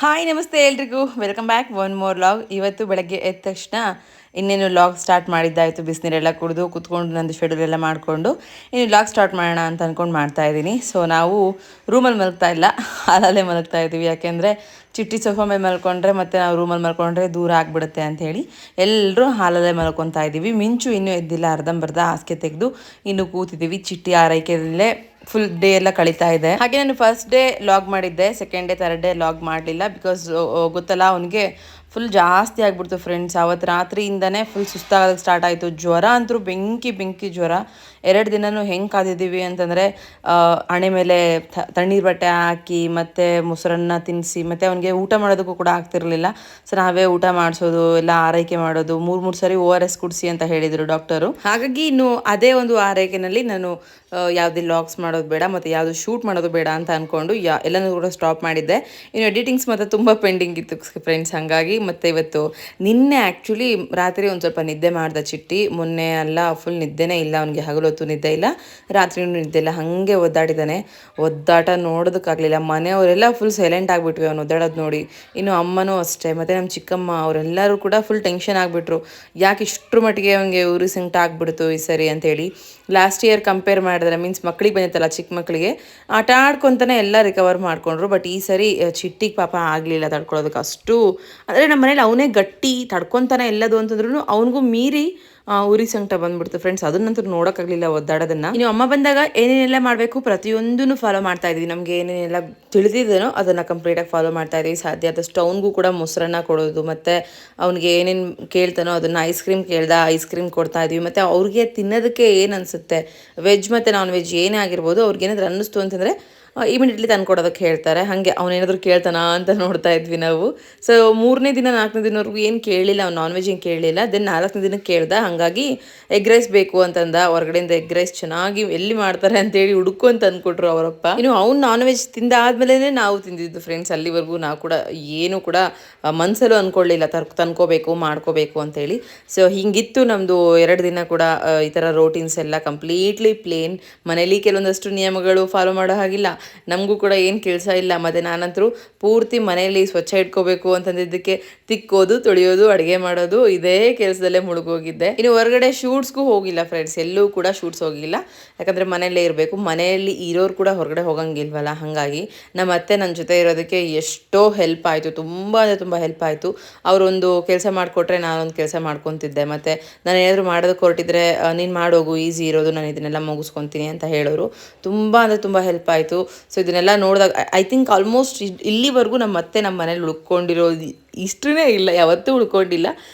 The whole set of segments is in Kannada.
ಹಾಯ್ ನಮಸ್ತೆ ಎಲ್ರಿಗೂ welcome back one more log. ಇವತ್ತು ಬೆಳಗ್ಗೆ ಎದ್ದ ತಕ್ಷಣ ಇನ್ನೇನು ಲಾಗ್ ಸ್ಟಾರ್ಟ್ ಮಾಡಿದ್ದಾಯಿತು. ಬಿಸಿನೀರೆಲ್ಲ ಕುಡಿದು ಕೂತ್ಕೊಂಡು ನಂದು ಶೆಡ್ಯೂಲ್ ಎಲ್ಲ ಮಾಡಿಕೊಂಡು ಇನ್ನು ಲಾಗ್ ಸ್ಟಾರ್ಟ್ ಮಾಡೋಣ ಅಂತ ಅಂದ್ಕೊಂಡು ಮಾಡ್ತಾ ಇದ್ದೀನಿ. ಸೊ ನಾವು ರೂಮಲ್ಲಿ ಮಲಗ್ತಾ ಇಲ್ಲ, ಹಾಲಲ್ಲೇ ಮಲಗ್ತಾ ಇದ್ದೀವಿ. ಯಾಕೆಂದರೆ ಚಿಟ್ಟಿ ಸೋಫಾ ಮೇಲೆ ಮಲ್ಕೊಂಡ್ರೆ ಮತ್ತು ನಾವು ರೂಮಲ್ಲಿ ಮಲ್ಕೊಂಡ್ರೆ ದೂರ ಆಗಿಬಿಡುತ್ತೆ ಅಂಥೇಳಿ ಎಲ್ಲರೂ ಹಾಲಲ್ಲೇ ಮಲ್ಕೊತಾ ಇದ್ದೀವಿ. ಮಿಂಚು ಇನ್ನೂ ಎದ್ದಿಲ್ಲ, ಅರ್ಧಂಬರ್ಧ ಹಾಸಿಗೆ ತೆಗೆದು ಇನ್ನು ಕೂತಿದ್ದೀವಿ. ಚಿಟ್ಟಿ ಆರೈಕೆಯಲ್ಲೇ ಫುಲ್ ಡೇ ಎಲ್ಲ ಕಳೀತಾ ಇದೆ. ಹಾಗೆ ನಾನು ಫಸ್ಟ್ ಡೇ ಲಾಗ್ ಮಾಡಿದ್ದೆ, second day third day log ಮಾಡಲಿಲ್ಲ. ಬಿಕಾಸ್ ಗೊತ್ತಲ್ಲ ಅವನಿಗೆ ಫುಲ್ ಜಾಸ್ತಿ ಆಗ್ಬಿಡ್ತು ಫ್ರೆಂಡ್ಸ್. ಅವತ್ತು ರಾತ್ರಿಯಿಂದನೇ ಫುಲ್ ಸುಸ್ತಾಗೋದಕ್ಕೆ ಸ್ಟಾರ್ಟ್ ಆಯಿತು. ಜ್ವರ ಅಂತೂ ಬೆಂಕಿ ಬೆಂಕಿ ಜ್ವರ. 2 ದಿನವೂ ಹೆಂಗೆ ಕಾದಿದ್ದೀವಿ ಅಂತಂದರೆ ಹಣೆ ಮೇಲೆ ತಣ್ಣೀರು ಬಟ್ಟೆ ಹಾಕಿ ಮತ್ತು ಮೊಸರನ್ನ ತಿನ್ನಿಸಿ ಮತ್ತು ಅವನಿಗೆ ಊಟ ಮಾಡೋದಕ್ಕೂ ಕೂಡ ಆಗ್ತಿರಲಿಲ್ಲ. ಸೊ ನಾವೇ ಊಟ ಮಾಡಿಸೋದು ಎಲ್ಲ ಆರೈಕೆ ಮಾಡೋದು. 3 ಸರಿ ORS ಕುಡಿಸಿ ಅಂತ ಹೇಳಿದರು ಡಾಕ್ಟರು. ಹಾಗಾಗಿ ಇನ್ನು ಅದೇ ಒಂದು ಆರೈಕೆಯಲ್ಲಿ ನಾನು ಯಾವುದೇ ಲಾಗ್ಸ್ ಮಾಡೋದು ಬೇಡ ಮತ್ತು ಯಾವುದು ಶೂಟ್ ಮಾಡೋದು ಬೇಡ ಅಂತ ಅಂದ್ಕೊಂಡು ಎಲ್ಲನೂ ಕೂಡ ಸ್ಟಾಪ್ ಮಾಡಿದ್ದೆ. ಇನ್ನು ಎಡಿಟಿಂಗ್ಸ್ ಮತ್ತು ತುಂಬ ಪೆಂಡಿಂಗ್ ಇತ್ತು ಫ್ರೆಂಡ್ಸ್. ಹಾಗಾಗಿ ಮತ್ತು ಇವತ್ತು ನಿನ್ನೆ ಆ್ಯಕ್ಚುಲಿ ರಾತ್ರಿ ಒಂದು ಸ್ವಲ್ಪ ನಿದ್ದೆ ಮಾಡ್ದೆ ಚಿಟ್ಟಿ. ಮೊನ್ನೆ ಎಲ್ಲ ಫುಲ್ ನಿದ್ದೆನೇ ಇಲ್ಲ ಅವನಿಗೆ, ಹಗಲೊತ್ತು ನಿದ್ದೆ ಇಲ್ಲ, ರಾತ್ರಿನೂ ನಿದ್ದೆ ಇಲ್ಲ, ಹಾಗೆ ಒದ್ದಾಡಿದ್ದಾನೆ. ಒದ್ದಾಟ ನೋಡೋದಕ್ಕಾಗಲಿಲ್ಲ. ಮನೆಯವರೆಲ್ಲ ಫುಲ್ ಸೈಲೆಂಟ್ ಆಗಿಬಿಟ್ವಿ ಅವನು ಒದ್ದಾಡೋದು ನೋಡಿ. ಇನ್ನು ಅಮ್ಮನೂ ಅಷ್ಟೇ, ಮತ್ತು ನಮ್ಮ ಚಿಕ್ಕಮ್ಮ ಅವರೆಲ್ಲರೂ ಕೂಡ ಫುಲ್ ಟೆನ್ಷನ್ ಆಗಿಬಿಟ್ರು. ಯಾಕೆ ಇಷ್ಟರ ಮಟ್ಟಿಗೆ ಅವನಿಗೆ ಉರಿ ಸಂಕಟ ಆಗಿಬಿಡ್ತು ಈ ಸರಿ ಅಂತೇಳಿ. ಲಾಸ್ಟ್ ಇಯರ್ ಕಂಪೇರ್ ಮಾಡಿದ್ರೆ, ಮೀನ್ಸ್ ಮಕ್ಕಳಿಗೆ ಬಂದಿತ್ತಲ್ಲ, ಚಿಕ್ಕ ಮಕ್ಕಳಿಗೆ ಆಟ ಆಡ್ಕೊತಾನೆ ಎಲ್ಲ ರಿಕವರ್ ಮಾಡಿಕೊಂಡ್ರು. ಬಟ್ ಈ ಸರಿ ಚಿಟ್ಟಿಗೆ ಪಾಪ ಆಗಲಿಲ್ಲ ತಡ್ಕೊಳ್ಳೋದಕ್ಕೆ ಅಷ್ಟು. ಅಂದರೆ ನಮ್ಮ ಮನೇಲಿ ಅವನೇ ಗಟ್ಟಿ ತಡ್ಕೊತಾನೆ ಎಲ್ಲದು ಅಂತಂದ್ರೂ ಅವನಿಗೂ ಮೀರಿ ಉರಿ ಸಂಕಟ ಬಂದ್ಬಿಡ್ತು ಫ್ರೆಂಡ್ಸ್. ಅದನ್ನಂತೂ ನೋಡೋಕ್ಕಾಗಲಿಲ್ಲ ಒದ್ದಾಡೋದನ್ನು. ಇನ್ನು ಅಮ್ಮ ಬಂದಾಗ ಏನೇನೆಲ್ಲ ಮಾಡಬೇಕು ಪ್ರತಿಯೊಂದನ್ನು ಫಾಲೋ ಮಾಡ್ತಾ ಇದ್ವಿ. ನಮಗೆ ಏನೇನೆಲ್ಲ ತಿಳಿದಿದ್ದೇನೋ ಅದನ್ನು ಕಂಪ್ಲೀಟಾಗಿ ಫಾಲೋ ಮಾಡ್ತಾ ಇದ್ವಿ. ಸಾಧ್ಯ ಆದಷ್ಟು ಅವನಿಗೂ ಕೂಡ ಮೊಸರನ್ನ ಕೊಡೋದು, ಮತ್ತು ಅವ್ನಿಗೆ ಏನೇನು ಕೇಳ್ತಾನೋ ಅದನ್ನು ಐಸ್ ಕ್ರೀಮ್ ಕೇಳ್ದ ಐಸ್ ಕ್ರೀಮ್ ಕೊಡ್ತಾ ಇದ್ವಿ. ಮತ್ತು ಅವ್ರಿಗೆ ತಿನ್ನೋದಕ್ಕೆ ಏನು ಅನಿಸುತ್ತೆ, ವೆಜ್ ಮತ್ತು ನಾನ್ ವೆಜ್ ಏನೇ ಆಗಿರ್ಬೋದು, ಅವ್ರಿಗೇನಾದ್ರು ಅನ್ನಿಸ್ತು ಅಂತಂದರೆ ಇಮಿಡಿಯೇಟ್ಲಿ ತಂದ್ಕೊಡೋದಕ್ಕೆ ಹೇಳ್ತಾರೆ. ಹಾಗೆ ಅವನೇನಾದರೂ ಕೇಳ್ತಾನ ಅಂತ ನೋಡ್ತಾ ಇದ್ವಿ ನಾವು. ಸೊ 3ನೇ ದಿನ 4ನೇ ದಿನವರೆಗೂ ಏನು ಕೇಳಲಿಲ್ಲ, ಅವ್ನು ನಾನ್ ವೆಜ್ ಏನು ಕೇಳಲಿಲ್ಲ. ದೆನ್ 4ನೇ ದಿನಕ್ಕೆ ಕೇಳ್ದ. ಹಾಗಾಗಿ ಎಗ್ ರೈಸ್ ಬೇಕು ಅಂತಂದ. ಹೊರಗಡೆಯಿಂದ ಎಗ್ ರೈಸ್ ಚೆನ್ನಾಗಿ ಎಲ್ಲಿ ಮಾಡ್ತಾರೆ ಅಂತೇಳಿ ಹುಡ್ಕೊಂತ ತಂದ್ಕೊಟ್ರು ಅವರಪ್ಪ. ಇನ್ನು ಅವ್ನು ನಾನ್ ವೆಜ್ ತಿಂದಾದ್ಮೇಲೆ ನಾವು ತಿಂದಿದ್ದು ಫ್ರೆಂಡ್ಸ್. ಅಲ್ಲಿವರೆಗೂ ನಾವು ಕೂಡ ಏನು ಕೂಡ ಮನಸ್ಸಲ್ಲೂ ಅಂದ್ಕೊಳ್ಳಿಲ್ಲ ತಂದ್ಕೋಬೇಕು ಮಾಡ್ಕೋಬೇಕು ಅಂತೇಳಿ. ಸೊ ಹಿಂಗಿತ್ತು ನಮ್ಮದು 2 ದಿನ ಕೂಡ. ಈ ಥರ ರೋಟೀನ್ಸ್ ಎಲ್ಲ ಕಂಪ್ಲೀಟ್ಲಿ ಪ್ಲೇನ್. ಮನೇಲಿ ಕೆಲವೊಂದಷ್ಟು ನಿಯಮಗಳು ಫಾಲೋ ಮಾಡೋ ಹಾಗಿಲ್ಲ, ನಮಗೂ ಕೂಡ ಏನು ಕೆಲಸ ಇಲ್ಲ. ಮತ್ತು ನಾನಂತರೂ ಪೂರ್ತಿ ಮನೆಯಲ್ಲಿ ಸ್ವಚ್ಛ ಇಟ್ಕೋಬೇಕು ಅಂತಂದಿದ್ದಕ್ಕೆ ತಿಕ್ಕೋದು, ತೊಳೆಯೋದು, ಅಡುಗೆ ಮಾಡೋದು ಇದೇ ಕೆಲಸದಲ್ಲೇ ಮುಳುಗೋಗಿದ್ದೆ. ಇನ್ನು ಹೊರಗಡೆ ಶೂಟ್ಸ್ಗೂ ಹೋಗಿಲ್ಲ ಫ್ರೆಂಡ್ಸ್, ಎಲ್ಲೂ ಕೂಡ ಶೂಟ್ಸ್ ಹೋಗಿಲ್ಲ. ಯಾಕಂದರೆ ಮನೆಯಲ್ಲೇ ಇರಬೇಕು. ಮನೆಯಲ್ಲಿ ಇರೋರು ಕೂಡ ಹೊರಗಡೆ ಹೋಗಂಗಿಲ್ವಲ್ಲ. ಹಾಗಾಗಿ ನಮ್ಮ ಅತ್ತೆ ನನ್ನ ಜೊತೆ ಇರೋದಕ್ಕೆ ಎಷ್ಟೋ ಹೆಲ್ಪ್ ಆಯಿತು, ತುಂಬ ಅಂದರೆ ತುಂಬ ಹೆಲ್ಪ್ ಆಯಿತು. ಅವರೊಂದು ಕೆಲಸ ಮಾಡಿಕೊಟ್ರೆ ನಾನೊಂದು ಕೆಲಸ ಮಾಡ್ಕೊತಿದ್ದೆ. ಮತ್ತು ನಾನು ಏನಾದರೂ ಮಾಡೋದಕ್ಕೆ ಹೊರಟಿದ್ರೆ ನೀನು ಮಾಡೋಗು, ಈಸಿ ಇರೋದು, ನಾನು ಇದನ್ನೆಲ್ಲ ಮುಗಿಸ್ಕೊತೀನಿ ಅಂತ ಹೇಳೋರು. ತುಂಬ ಅಂದರೆ ತುಂಬ ಹೆಲ್ಪ್ ಆಯಿತು. ಸೊ ಇದನ್ನೆಲ್ಲ ನೋಡಿದಾಗ ಐ ಥಿಂಕ್ ಆಲ್ಮೋಸ್ಟ್ ಇಲ್ಲಿವರೆಗೂ ನಮ್ಮ ಅತ್ತೆ ನಮ್ಮ ಮನೇಲಿ ಉಳ್ಕೊಂಡಿರೋದು ಇಷ್ಟೇ ಇಲ್ಲ, ಯಾವತ್ತೂ ಉಳ್ಕೊಂಡಿಲ್ಲ.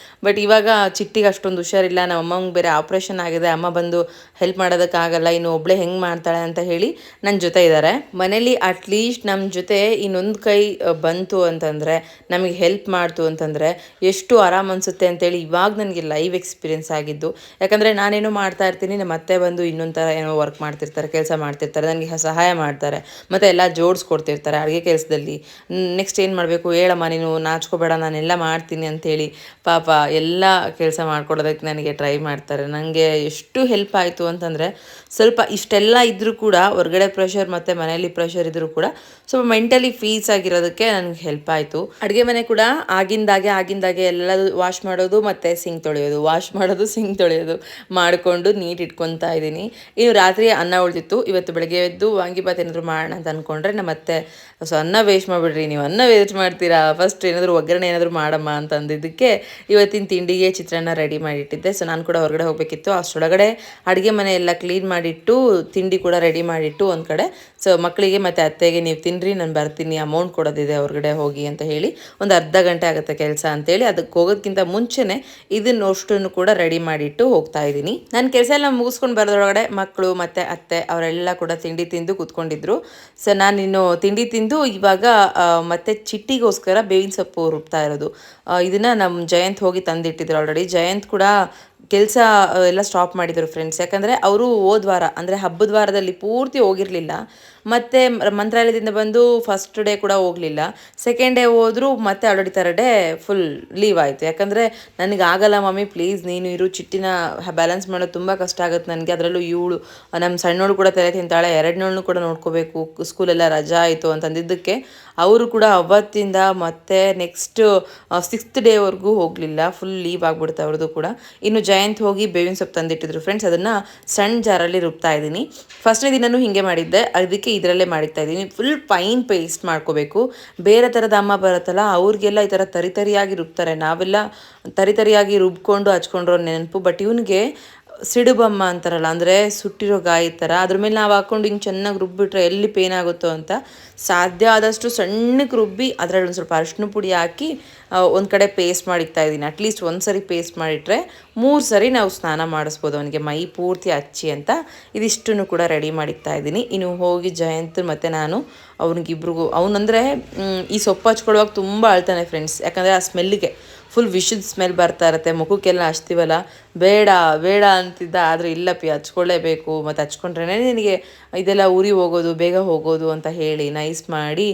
ಬಟ್ ಇವಾಗ ಚಿಟ್ಟಿಗೆ ಅಷ್ಟೊಂದು ಹುಷಾರಿಲ್ಲ. ನಮ್ಮ ಅಮ್ಮಂಗೆ ಬೇರೆ ಆಪ್ರೇಷನ್ ಆಗಿದೆ, ಅಮ್ಮ ಬಂದು ಹೆಲ್ಪ್ ಮಾಡೋದಕ್ಕಾಗಲ್ಲ, ಇನ್ನು ಒಬ್ಬಳೇ ಹೆಂಗೆ ಮಾಡ್ತಾಳೆ ಅಂತ ಹೇಳಿ ನನ್ನ ಜೊತೆ ಇದ್ದಾರೆ ಮನೇಲಿ. ಅಟ್ಲೀಸ್ಟ್ ನಮ್ಮ ಜೊತೆ ಇನ್ನೊಂದು ಕೈ ಬಂತು ಅಂತಂದರೆ, ನಮಗೆ ಹೆಲ್ಪ್ ಮಾಡ್ತು ಅಂತಂದರೆ ಎಷ್ಟು ಆರಾಮ್ ಅನಿಸುತ್ತೆ ಅಂತೇಳಿ ಇವಾಗ ನನಗೆ ಲೈವ್ ಎಕ್ಸ್ಪೀರಿಯೆನ್ಸ್ ಆಗಿದ್ದು. ಯಾಕಂದರೆ ನಾನೇನೋ ಮಾಡ್ತಾ ಇರ್ತೀನಿ, ನಮ್ಮ ಅತ್ತೆ ಬಂದು ಇನ್ನೊಂದು ಥರ ಏನೋ ವರ್ಕ್ ಮಾಡ್ತಿರ್ತಾರೆ, ಕೆಲಸ ಮಾಡ್ತಿರ್ತಾರೆ, ನನಗೆ ಸಹಾಯ ಮಾಡ್ತಾರೆ, ಮತ್ತು ಎಲ್ಲ ಜೋಡಿಸ್ಕೊಡ್ತಿರ್ತಾರೆ ಅಡುಗೆ ಕೆಲಸದಲ್ಲಿ. ನೆಕ್ಸ್ಟ್ ಏನು ಮಾಡಬೇಕು ಹೇಳಮ್ಮ, ನೀನು ನಾಚ್ಕೋಬೇಡ, ನಾನೆಲ್ಲ ಮಾಡ್ತೀನಿ ಅಂಥೇಳಿ ಪಾಪ ಎಲ್ಲ ಕೆಲಸ ಮಾಡ್ಕೊಡೋದಕ್ಕೆ ನನಗೆ ಟ್ರೈ ಮಾಡ್ತಾರೆ. ನನಗೆ ಎಷ್ಟು ಹೆಲ್ಪ್ ಆಯಿತು ಅಂತಂದರೆ, ಸ್ವಲ್ಪ ಇಷ್ಟೆಲ್ಲ ಇದ್ದರೂ ಕೂಡ ಹೊರಗಡೆ ಪ್ರೆಷರ್ ಮತ್ತು ಮನೇಲಿ ಪ್ರೆಷರ್ ಇದ್ದರೂ ಕೂಡ ಸ್ವಲ್ಪ ಮೆಂಟಲಿ ಪೀಸ್ ಆಗಿರೋದಕ್ಕೆ ನನಗೆ ಹೆಲ್ಪ್ ಆಯಿತು. ಅಡುಗೆ ಮನೆ ಕೂಡ ಆಗಿಂದಾಗೆ ಎಲ್ಲ ವಾಶ್ ಮಾಡೋದು ಮತ್ತು ಸಿಂಕ್ ತೊಳೆಯೋದು, ವಾಶ್ ಮಾಡೋದು ಸಿಂಕ್ ತೊಳೆಯೋದು ಮಾಡಿಕೊಂಡು ನೀಟ್ ಇಟ್ಕೊತಾ ಇದ್ದೀನಿ. ಇನ್ನು ರಾತ್ರಿ ಅನ್ನ ಉಳಿದಿತ್ತು. ಇವತ್ತು ಬೆಳಗ್ಗೆ ಎದ್ದು ವಾಂಗಿಬಾತ್ ಏನಾದರೂ ಮಾಡೋಣ ಅಂತ ಅಂದ್ಕೊಂಡ್ರೆ ನಮ್ಮ ಅತ್ತೆ, ಸೊ ಅನ್ನ ವೇಸ್ಟ್ ಮಾಡಿಬಿಡ್ರಿ, ನೀವು ಅನ್ನ ವೇಸ್ಟ್ ಮಾಡ್ತೀರಾ, ಫಸ್ಟ್ ಏನಾದರೂ ಒಗ್ಗರಣೆ ಏನಾದರೂ ಮಾಡಮ್ಮ ಅಂತ ಅಂದಿದ್ದಕ್ಕೆ ಇವತ್ತಿನ ತಿಂಡಿಗೆ ಚಿತ್ರಾನ್ನ ರೆಡಿ ಮಾಡಿಟ್ಟಿದ್ದೆ. ಸೊ ನಾನು ಕೂಡ ಹೊರಗಡೆ ಹೋಗಬೇಕಿತ್ತು. ಅಷ್ಟರೊಳಗಡೆ ಅಡುಗೆ ಮನೆ ಎಲ್ಲ ಕ್ಲೀನ್ ಮಾಡಿಟ್ಟು ತಿಂಡಿ ಕೂಡ ರೆಡಿ ಮಾಡಿಟ್ಟು ಒಂದು ಕಡೆ. ಸೊ ಮಕ್ಕಳಿಗೆ ಮತ್ತು ಅತ್ತೆಗೆ ನೀವು ತಿನ್ನಿರಿ, ನಾನು ಬರ್ತೀನಿ, ಅಮೌಂಟ್ ಕೊಡೋದಿದೆ ಹೊರಗಡೆ ಹೋಗಿ ಅಂತ ಹೇಳಿ. ಒಂದು ಅರ್ಧ ಗಂಟೆ ಆಗುತ್ತೆ ಕೆಲಸ ಅಂತೇಳಿ ಅದಕ್ಕೆ ಹೋಗೋದಕ್ಕಿಂತ ಮುಂಚೆನೇ ಇದನ್ನಷ್ಟನ್ನು ಕೂಡ ರೆಡಿ ಮಾಡಿಟ್ಟು ಹೋಗ್ತಾ ಇದ್ದೀನಿ. ನಾನು ಕೆಲಸ ಎಲ್ಲ ಮುಗಿಸ್ಕೊಂಡು ಬರೋದ್ರೊಳಗಡೆ ಮಕ್ಕಳು ಮತ್ತು ಅತ್ತೆ ಅವರೆಲ್ಲ ಕೂಡ ತಿಂಡಿ ತಿಂದು ಕೂತ್ಕೊಂಡಿದ್ರು. ಸೊ ನಾನಿನ್ನು ತಿಂಡಿ ತಿಂದು ಇವಾಗ ಮತ್ತೆ ಚಿಟ್ಟಿಗೋಸ್ಕರ ಬೇವಿನ ಸೊಪ್ಪು ರುಬ್ತಾ ಇರೋದು. ಇದನ್ನು ನಮ್ಮ ಜಯಂತ್ ಹೋಗಿ ತಂದಿಟ್ಟಿದ್ರು ಆಲ್ರೆಡಿ. ಜಯಂತ್ ಕೂಡ ಕೆಲಸ ಎಲ್ಲ ಸ್ಟಾಪ್ ಮಾಡಿದರು ಫ್ರೆಂಡ್ಸ್. ಯಾಕಂದರೆ ಅವರು ಹೋದ ವಾರ ಅಂದರೆ ಹಬ್ಬದ ವಾರದಲ್ಲಿ ಪೂರ್ತಿ ಹೋಗಿರಲಿಲ್ಲ. ಮತ್ತು ಮಂತ್ರಾಲಯದಿಂದ ಬಂದು ಫಸ್ಟ್ ಡೇ ಕೂಡ ಹೋಗಲಿಲ್ಲ. ಸೆಕೆಂಡ್ ಡೇ ಹೋದರೂ ಮತ್ತೆ already third day full leave ಆಯಿತು. ಯಾಕಂದರೆ ನನಗೆ ಆಗಲ್ಲ ಮಮ್ಮಿ ಪ್ಲೀಸ್ ನೀನು ಇರು, ಚಿಟ್ಟಿನ ಬ್ಯಾಲೆನ್ಸ್ ಮಾಡೋದು ತುಂಬ ಕಷ್ಟ ಆಗುತ್ತೆ ನನಗೆ. ಅದರಲ್ಲೂ ಇವಳು ನಮ್ಮ ಸಣ್ಣೋಳು ಕೂಡ ತಲೆ ತಿಂತಾಳೆ, ಎರಡನೇಳನ್ನು ಕೂಡ ನೋಡ್ಕೋಬೇಕು, ಸ್ಕೂಲೆಲ್ಲ ರಜಾ ಆಯಿತು ಅಂತಂದಿದ್ದಕ್ಕೆ ಅವರು ಕೂಡ ಅವತ್ತಿಂದ ಮತ್ತೆ ನೆಕ್ಸ್ಟ್ 6th ಡೇವರೆಗೂ ಹೋಗಲಿಲ್ಲ. ಫುಲ್ ಲೀವ್ ಆಗಿಬಿಡ್ತು ಅವ್ರದ್ದು ಕೂಡ. ಇನ್ನು ಜಯಂತ್ ಹೋಗಿ ಬೇವಿನ ಸೊಪ್ಪು ತಂದಿಟ್ಟಿದ್ರು ಫ್ರೆಂಡ್ಸ್. ಅದನ್ನು ಸಣ್ಣ ಜಾರಲ್ಲಿ ರುಬ್ತಾ ಇದ್ದೀನಿ. ಫಸ್ಟ್ನೇ ದಿನವೂ ಹೀಗೆ ಮಾಡಿದ್ದೆ, ಅದಕ್ಕೆ ಇದರಲ್ಲೇ ಮಾಡಿತಾ ಇದ್ದೀನಿ. ಫುಲ್ ಫೈನ್ ಪೇಸ್ಟ್ ಮಾಡ್ಕೋಬೇಕು. ಬೇರೆ ಥರದ ಅಮ್ಮ ಬರುತ್ತಲ್ಲ ಅವ್ರಿಗೆಲ್ಲ ಈ ಥರ ತರಿಯಾಗಿ ರುಬ್ತಾರೆ, ನಾವೆಲ್ಲ ತರಿಯಾಗಿ ರುಬ್ಕೊಂಡು ಹಚ್ಕೊಂಡ್ರೋ ನೆನಪು. ಬಟ್ ಇವನಿಗೆ ಸಿಡುಬಮ್ಮ ಅಂತಾರಲ್ಲ, ಅಂದರೆ ಸುಟ್ಟಿರೋ ಗಾಯ ಥರ, ಅದ್ರ ಮೇಲೆ ನಾವು ಹಾಕ್ಕೊಂಡು ಹಿಂಗೆ ಚೆನ್ನಾಗಿ ರುಬ್ಬಿಟ್ರೆ ಎಲ್ಲಿ ಪೇನ್ ಆಗುತ್ತೋ ಅಂತ ಸಾಧ್ಯ ಆದಷ್ಟು ಸಣ್ಣಕ್ಕೆ ರುಬ್ಬಿ ಅದರಲ್ಲಿ ಒಂದು ಸ್ವಲ್ಪ ಅರಿಶಿನ ಪುಡಿ ಹಾಕಿ ಒಂದು ಕಡೆ ಪೇಸ್ಟ್ ಮಾಡಿಕ್ತಾ ಇದ್ದೀನಿ. ಅಟ್ಲೀಸ್ಟ್ ಒಂದು ಸರಿ ಪೇಸ್ಟ್ ಮಾಡಿಟ್ರೆ 3 ಸರಿ ನಾವು ಸ್ನಾನ ಮಾಡಿಸ್ಬೋದು ಅವನಿಗೆ ಮೈ ಪೂರ್ತಿ ಹಚ್ಚಿ ಅಂತ. ಇದಿಷ್ಟನ್ನು ಕೂಡ ರೆಡಿ ಮಾಡಿಕ್ತಾ ಇದ್ದೀನಿ. ಇನ್ನು ಹೋಗಿ ಜಯಂತ್ ಮತ್ತು ನಾನು ಅವ್ನಿಗಿಬ್ರಿಗೂ, ಅವನಂದರೆ ಈ ಸೊಪ್ಪು ಹಚ್ಕೊಳ್ಳುವಾಗ ತುಂಬ ಅಳ್ತಾನೆ ಫ್ರೆಂಡ್ಸ್. ಯಾಕಂದರೆ ಆ ಸ್ಮೆಲ್ಲಿಗೆ ಫುಲ್ ವಿಷದ ಸ್ಮೆಲ್ ಬರ್ತಾ ಇರುತ್ತೆ, ಮುಖಕ್ಕೆಲ್ಲ ಹಚ್ತೀವಲ್ಲ, ಬೇಡ ಬೇಡ ಅಂತಿದ್ದ. ಆದರೆ ಇಲ್ಲ ಹಚ್ಕೊಳ್ಳೇಬೇಕು, ಮತ್ತು ಹಚ್ಕೊಂಡ್ರೇ ನಿನಗೆ ಇದೆಲ್ಲ ಉರಿ ಹೋಗೋದು, ಬೇಗ ಹೋಗೋದು ಅಂತ ಹೇಳಿ ನೈಸ್ ಮಾಡಿ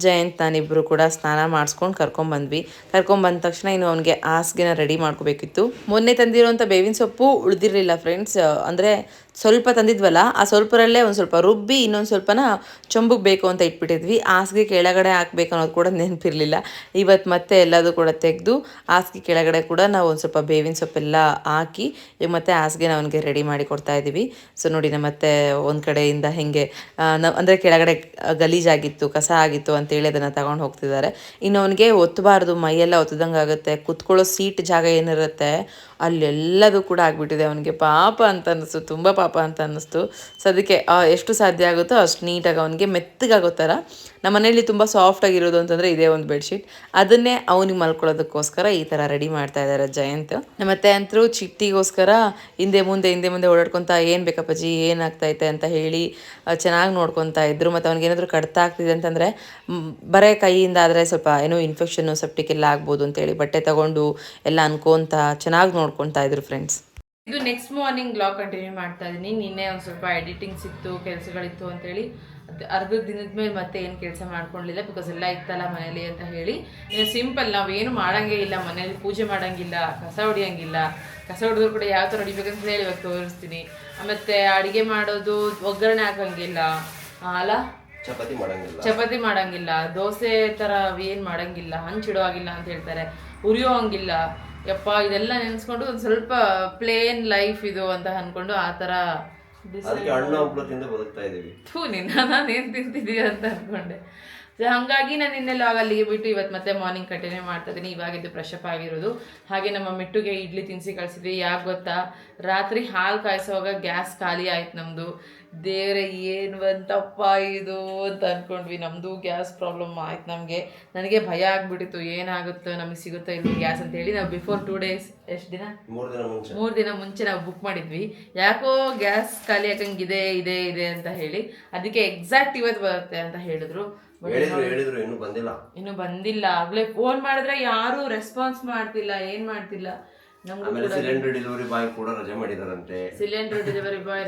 ಜಯಂತ್ ನಾನಿಬ್ಬರು ಕೂಡ ಸ್ನಾನ ಮಾಡಿಸ್ಕೊಂಡು ಕರ್ಕೊಂಬಂದ್ವಿ. ಕರ್ಕೊಂಬಂದ ತಕ್ಷಣ ಇನ್ನು ಅವನಿಗೆ ಹಾಸಿಗೆನ ರೆಡಿ ಮಾಡ್ಕೋಬೇಕಿತ್ತು. ಮೊನ್ನೆ ತಂದಿರೋಂಥ ಬೇವಿನ ಸೊಪ್ಪು ಉಳಿದಿರಲಿಲ್ಲ ಫ್ರೆಂಡ್ಸ್. ಅಂದರೆ ಸ್ವಲ್ಪ ತಂದಿದ್ವಲ್ಲ, ಆ ಸ್ವಲ್ಪರಲ್ಲೇ ಒಂದು ಸ್ವಲ್ಪ ರುಬ್ಬಿ ಇನ್ನೊಂದು ಸ್ವಲ್ಪನ ಚೊಂಬುಗೆ ಬೇಕು ಅಂತ ಇಟ್ಬಿಟ್ಟಿದ್ವಿ. ಹಾಸಿಗೆ ಕೆಳಗಡೆ ಹಾಕ್ಬೇಕು ಅನ್ನೋದು ಕೂಡ ನೆನಪಿರಲಿಲ್ಲ. ಇವತ್ತು ಮತ್ತೆ ಎಲ್ಲದೂ ಕೂಡ ತೆಗೆದು ಹಾಸಿಗೆ ಕೆಳಗಡೆ ಕೂಡ ನಾವು ಒಂದು ಸ್ವಲ್ಪ ಬೇವಿನ ಸೊಪ್ಪೆಲ್ಲ ಹಾಕಿ ಮತ್ತೆ ಹಾಸಿಗೆನ ಅವನಿಗೆ ರೆಡಿ ಮಾಡಿ ಕೊಡ್ತಾ ಇದ್ದೀವಿ. ಸೊ ನೋಡಿ, ಮತ್ತೆ ಒಂದು ಕಡೆಯಿಂದ ಹೇಗೆ ಅಂದರೆ ಕೆಳಗಡೆ ಗಲೀಜಾಗಿತ್ತು, ಕಸ ಆಗಿತ್ತು ಅಂತೇಳಿ ಅದನ್ನು ತಗೊಂಡು ಹೋಗ್ತಿದ್ದಾರೆ. ಇನ್ನು ಅವನಿಗೆ ಒತ್ತಬಾರ್ದು, ಮೈಯೆಲ್ಲ ಒತ್ತದಂಗೆ ಆಗುತ್ತೆ. ಕುತ್ಕೊಳ್ಳೋ ಸೀಟ್ ಜಾಗ ಏನಿರುತ್ತೆ ಅಲ್ಲೆಲ್ಲದೂ ಕೂಡ ಆಗಿಬಿಟ್ಟಿದೆ. ಅವನಿಗೆ ಪಾಪ ಅಂತ ಅನ್ನಿಸ್ತು, ತುಂಬ ಪಾಪ ಅಂತ ಅನ್ನಿಸ್ತು. ಸೊ ಅದಕ್ಕೆ ಎಷ್ಟು ಸಾಧ್ಯ ಆಗುತ್ತೋ ಅಷ್ಟು ನೀಟಾಗಿ ಅವನಿಗೆ ಮೆತ್ತಗಾಗೋ ಥರ. ನಮ್ಮ ಮನೇಲಿ ತುಂಬ ಸಾಫ್ಟಾಗಿರೋದು ಅಂತಂದರೆ ಇದೇ ಒಂದು ಬೆಡ್ಶೀಟ್. ಅದನ್ನೇ ಅವನಿಗೆ ಮಲ್ಕೊಳ್ಳೋದಕ್ಕೋಸ್ಕರ ಈ ಥರ ರೆಡಿ ಮಾಡ್ತಾ ಇದ್ದಾರೆ ಜಯಂತ್. ಮತ್ತೆ ಅಂತರೂ ಚಿಟ್ಟಿಗೋಸ್ಕರ ಹಿಂದೆ ಮುಂದೆ ಓಡಾಡ್ಕೊತಾ ಏನು ಬೇಕಪ್ಪಾಜಿ ಏನಾಗ್ತೈತೆ ಅಂತ ಹೇಳಿ ಚೆನ್ನಾಗಿ ನೋಡ್ಕೊತಾ ಇದ್ರು. ಮತ್ತು ಅವ್ನಿಗೇನಾದರೂ ಕಡ್ತ ಆಗ್ತಿದೆ ಅಂತಂದರೆ ಬರೇ ಕೈಯಿಂದ ಆದರೆ ಸ್ವಲ್ಪ ಏನೋ ಇನ್ಫೆಕ್ಷನ್ನು ಸೆಪ್ಟಿಕ್ ಎಲ್ಲ ಆಗ್ಬೋದು ಅಂತೇಳಿ ಬಟ್ಟೆ ತೊಗೊಂಡು ಎಲ್ಲ ಅನ್ಕೊತ ಚೆನ್ನಾಗಿ ನೋಡ್ಕೊತಾ ಇದ್ರು ಫ್ರೆಂಡ್ಸ್. ಇದು ನೆಕ್ಸ್ಟ್ ಮಾರ್ನಿಂಗ್ ಬ್ಲಾಗ್ ಕಂಟಿನ್ಯೂ ಮಾಡ್ತಾ ಇದ್ದೀನಿ. ನಿನ್ನೆ ಒಂದು ಸ್ವಲ್ಪ ಎಡಿಟಿಂಗ್ಸ್ ಇತ್ತು, ಕೆಲಸಗಳಿತ್ತು ಅಂತೇಳಿ ಅರ್ಧ ದಿನದ ಮೇಲೆ ಮತ್ತೆ ಏನು ಕೆಲಸ ಮಾಡ್ಕೊಳ್ಳಿಲ್ಲ, ಬಿಕಾಸ್ ಎಲ್ಲ ಇತ್ತಲ್ಲ ಮನೇಲಿ ಅಂತ ಹೇಳಿ. ಇನ್ನು ಸಿಂಪಲ್, ನಾವೇನು ಮಾಡೋಂಗೇ ಇಲ್ಲ ಮನೇಲಿ, ಪೂಜೆ ಮಾಡೋಂಗಿಲ್ಲ, ಕಸ ಹೊಡಿಯೋಂಗಿಲ್ಲ. ಕಸ ಹೊಡೆದ್ರು ಕೂಡ ಯಾವ ಥರ ಹೊಡಿಬೇಕಂತ ಹೇಳಿ ಇವಾಗ ತೋರಿಸ್ತೀನಿ. ಮತ್ತು ಅಡುಗೆ ಮಾಡೋದು, ಒಗ್ಗರಣೆ ಹಾಕೋಂಗಿಲ್ಲ ಅಲ್ಲ, ಚಪಾತಿ ಮಾಡೋಂಗಿಲ್ಲ, ದೋಸೆ ಥರ ಏನು ಮಾಡೋಂಗಿಲ್ಲ, ಹಂಚಿಡೋ ಆಗಿಲ್ಲ ಅಂತ ಹೇಳ್ತಾರೆ, ಉರಿಯೋ ಹಂಗಿಲ್ಲ. ಯಪ್ಪ ಇದೆಲ್ಲ ನೆನೆಸ್ಕೊಂಡು ಒಂದು ಸ್ವಲ್ಪ ಪ್ಲೇನ್ ಲೈಫ್ ಇದು ಅಂತ ಅಂದ್ಕೊಂಡು ಆ ಥರ ನಾನೇನು ತಿಂತಿದ್ದೀವಿ ಅಂತ ಅಂದ್ಕೊಂಡೆ. ಸೊ ಹಾಗಾಗಿ ನಾನು ನಿನ್ನೆ ಲಾಗ್ ಅಲ್ಲಿಗೆ ಬಿಟ್ಟು ಇವತ್ತು ಮತ್ತೆ ಮಾರ್ನಿಂಗ್ ಕಂಟಿನ್ಯೂ ಮಾಡ್ತಾ ಇದ್ದೀನಿ. ಇವಾಗಿದ್ದು ಫ್ರೆಶಪ್ ಆಗಿರೋದು. ಹಾಗೆ ನಮ್ಮ ಮಿಟ್ಟುಗೆ ಇಡ್ಲಿ ತಿನ್ನಿಸಿ ಕಳಿಸಿದ್ವಿ. ಯಾಕೆ ಗೊತ್ತಾ, ರಾತ್ರಿ ಹಾಲು ಕಾಯಿಸೋವಾಗ ಗ್ಯಾಸ್ ಖಾಲಿ ಆಯ್ತು ನಮ್ಮದು. ದೇವರೇ ಏನು ಬಂತಪ್ಪ ಇದು ಅಂತ ಅಂದ್ಕೊಂಡ್ವಿ. ನಮ್ಮದು ಗ್ಯಾಸ್ ಪ್ರಾಬ್ಲಮ್ ಆಯ್ತು ನನಗೆ ಭಯ ಆಗಿಬಿಟ್ಟಿತ್ತು, ಏನಾಗುತ್ತೋ ನಮಗೆ ಸಿಗುತ್ತೋ ಇಲ್ಲಿ ಗ್ಯಾಸ್ ಅಂತೇಳಿ. ನಾವು ಬಿಫೋರ್ 2 ಡೇಸ್, ಎಷ್ಟು ದಿನ, 3 ದಿನ ಮುಂಚೆ ನಾವು ಬುಕ್ ಮಾಡಿದ್ವಿ. ಯಾಕೋ ಗ್ಯಾಸ್ ಖಾಲಿ ಹಾಕಂಗಿದೆ ಇದೆ ಅಂತ ಹೇಳಿ. ಅದಕ್ಕೆ ಎಕ್ಸಾಕ್ಟ್ ಇವತ್ತು ಬರುತ್ತೆ ಅಂತ ಹೇಳಿದ್ರು. ಇನ್ನು ಬಂದಿಲ್ಲ. ಆಗ್ಲೇ ಫೋನ್ ಮಾಡಿದ್ರೆ ಯಾರು ರೆಸ್ಪಾನ್ಸ್ ಮಾಡ್ತಿಲ್ಲ, ಏನ್ ಮಾಡ್ತಿಲ್ಲ. ಸಿಲಿಂಡರ್ ಡೆಲಿವರಿ ಬಾಯ್ ಕೂಡ ರಜೆ ಮಾಡಿದಾರಂತೆ.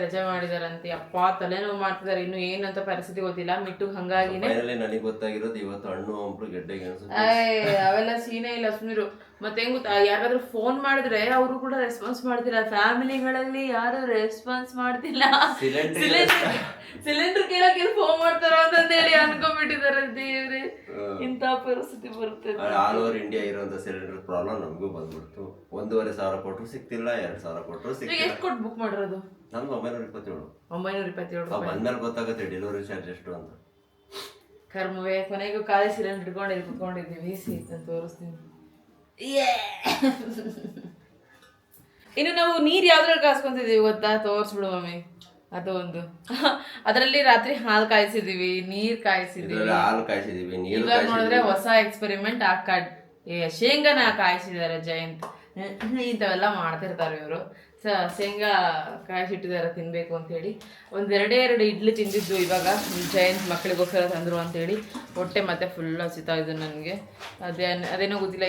ರಜೆ ಮಾಡಿದಾರಂತೆ. ಅಪ್ಪ ತಲೆನೋವು ಮಾಡ್ತಿದಾರೆ. ಇನ್ನು ಏನಂತ ಪರಿಸ್ಥಿತಿ ಗೊತ್ತಿಲ್ಲ ಮಿಟ್ಟು. ಹಂಗಾಗಿನೇ ನನಗೆ ಗೊತ್ತಾಗಿರೋದು ಇವತ್ತು ಹಣ್ಣು ಹಂಪಲು ಗೆಡ್ಡೆ ಅವೆಲ್ಲ ಸೀನೇ ಇಲ್ಲ, ಸುಮ್ನಿರು. ಮತ್ತೆ ಹೆಂಗ್ ಗೊತ್ತಾ, ಯಾರಾದ್ರೂ ಫೋನ್ ಮಾಡಿದ್ರೆ ಅವರು ಕೂಡ ರೆಸ್ಪಾನ್ಸ್ ಮಾಡ್ತಿಲ್ಲ. ಫ್ಯಾಮಿಲಿಗಳಲ್ಲಿ ಯಾರು ರೆಸ್ಪಾನ್ಸ್ ಮಾಡ್ತಿಲ್ಲ. ಸಿಲಿಂಡರ್ ಕೇಳಕ್ಕೆ ಫೋನ್ ಮಾಡ್ತಾರ ಅಂತಂದೇಳಿ ಅನ್ಕೊಂಡ್ಬಿಟ್ಟಿದಾರೆ. ದೇವ್ರೆ, ಇಂಥ ಪರಿಸ್ಥಿತಿ ಬರುತ್ತೆ. ಆಲ್ ಓವರ್ ಇಂಡಿಯಾ ಇರುವಂತ ಸಿಲಿಂಡರ್ ಪ್ರಾಬ್ಲಮ್ ನಮಗೂ ಬಂದ್ಬಿಡ್ತು. 1,500 ಕೊಟ್ಟರು ಸಿಕ್ತಿಲ್ಲ, 2,000 ಕೊಟ್ಟರು ಸಿಕ್ತಿಲ್ಲ. ಎಷ್ಟು ಕೊಟ್ಟು ಬುಕ್ ಮಾಡಿರೋದು? ನಮ್ದು 927 ಬಂದ್ಮೇಲೆ ಗೊತ್ತಾಗುತ್ತೆ ಡೆಲಿವರಿ ಚಾರ್ಜ್ ಎಷ್ಟು ಅಂತ. ಕರ್ಮವೇ, ಕೊನೆಗೂ ಖಾಲಿ ಸಿಲಿಂಡರ್ ಕುತ್ಕೊಂಡಿದ್ದೀವಿ. ತೋರಿಸ್ತೀನಿ. ಇನ್ನು ನಾವು ನೀರು ಯಾವ್ದ್ರಲ್ಲಿ ಕಾಸ್ಕೊಂತಿದೀವಿ ಗೊತ್ತಾ, ತೋರಿಸ್ಬಿಡು ಮಮ್ಮಿ. ಅದು ಒಂದು ಅದರಲ್ಲಿ ರಾತ್ರಿ ಹಾಲು ಕಾಯಿಸಿದೀವಿ, ನೀರ್ ಕಾಯಿಸಿದೀವಿ. ಇವಾಗ ನೋಡಿದ್ರೆ ಹೊಸ ಎಕ್ಸ್ಪೆರಿಮೆಂಟ್ ಶೇಂಗಾನ ಕಾಯಿಸಿದ್ದಾರೆ ಜಯಂತ್. ಇಂಥವೆಲ್ಲ ಮಾಡ್ತಿರ್ತಾರೆ ಇವರು. ಸೊ ಶೇಂಗಾ ಕಾಯಿಸಿಟ್ಟಿದ್ದಾರೆ ತಿನ್ನಬೇಕು ಅಂತೇಳಿ ಎರಡು ಇಡ್ಲಿ ತಿಂದಿದ್ದು ಇವಾಗ ಜಯಂತ್ ಮಕ್ಕಳಿಗೋಸ್ಕರ ತಂದರು ಅಂತೇಳಿ ಹೊಟ್ಟೆ ಮತ್ತೆ ಫುಲ್ ಹಸಿತಾ ಇದೆ ನನಗೆ. ಅದೇನೋ ಗೊತ್ತಿಲ್ಲ,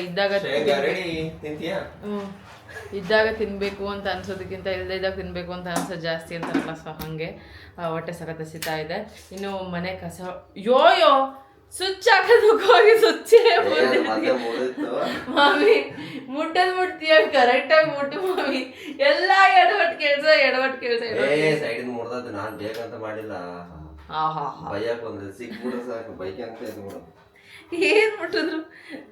ಇದ್ದಾಗ ತಿನ್ನಬೇಕು ಅಂತ ಅನ್ಸೋದಕ್ಕಿಂತ ಇಲ್ಲದಾಗ ತಿನ್ನಬೇಕು ಅಂತ ಅನ್ಸೋದು ಜಾಸ್ತಿ ಅಂತಾರಲ್ಲ, ಸೊ ಹಾಗೆ ಹೊಟ್ಟೆ ಸಖತ್ ಹಸಿತಾ ಇದೆ. ಇನ್ನು ಮನೆ ಕಸ ಯೋಯೋ ಸ್ವಿಚ್ ಹಾಕೋದಕ್ಕೆ ಹೋಗಿ ಸ್ವಿಚ್ಚೇ ಮಾಮಿ ಮುಟ್ತೀಯ ಕರೆಕ್ಟಾಗಿ ಮುಟ್ಟು ಮಾಮಿ. ಎಲ್ಲ ಎಡವಟ್ ಕೆಲಸ ನಾನು ಬೇಕಂತ ಮಾಡಿಲ್ಲ. ಏನ್ ಮುಟ್ಟಿದ್ರು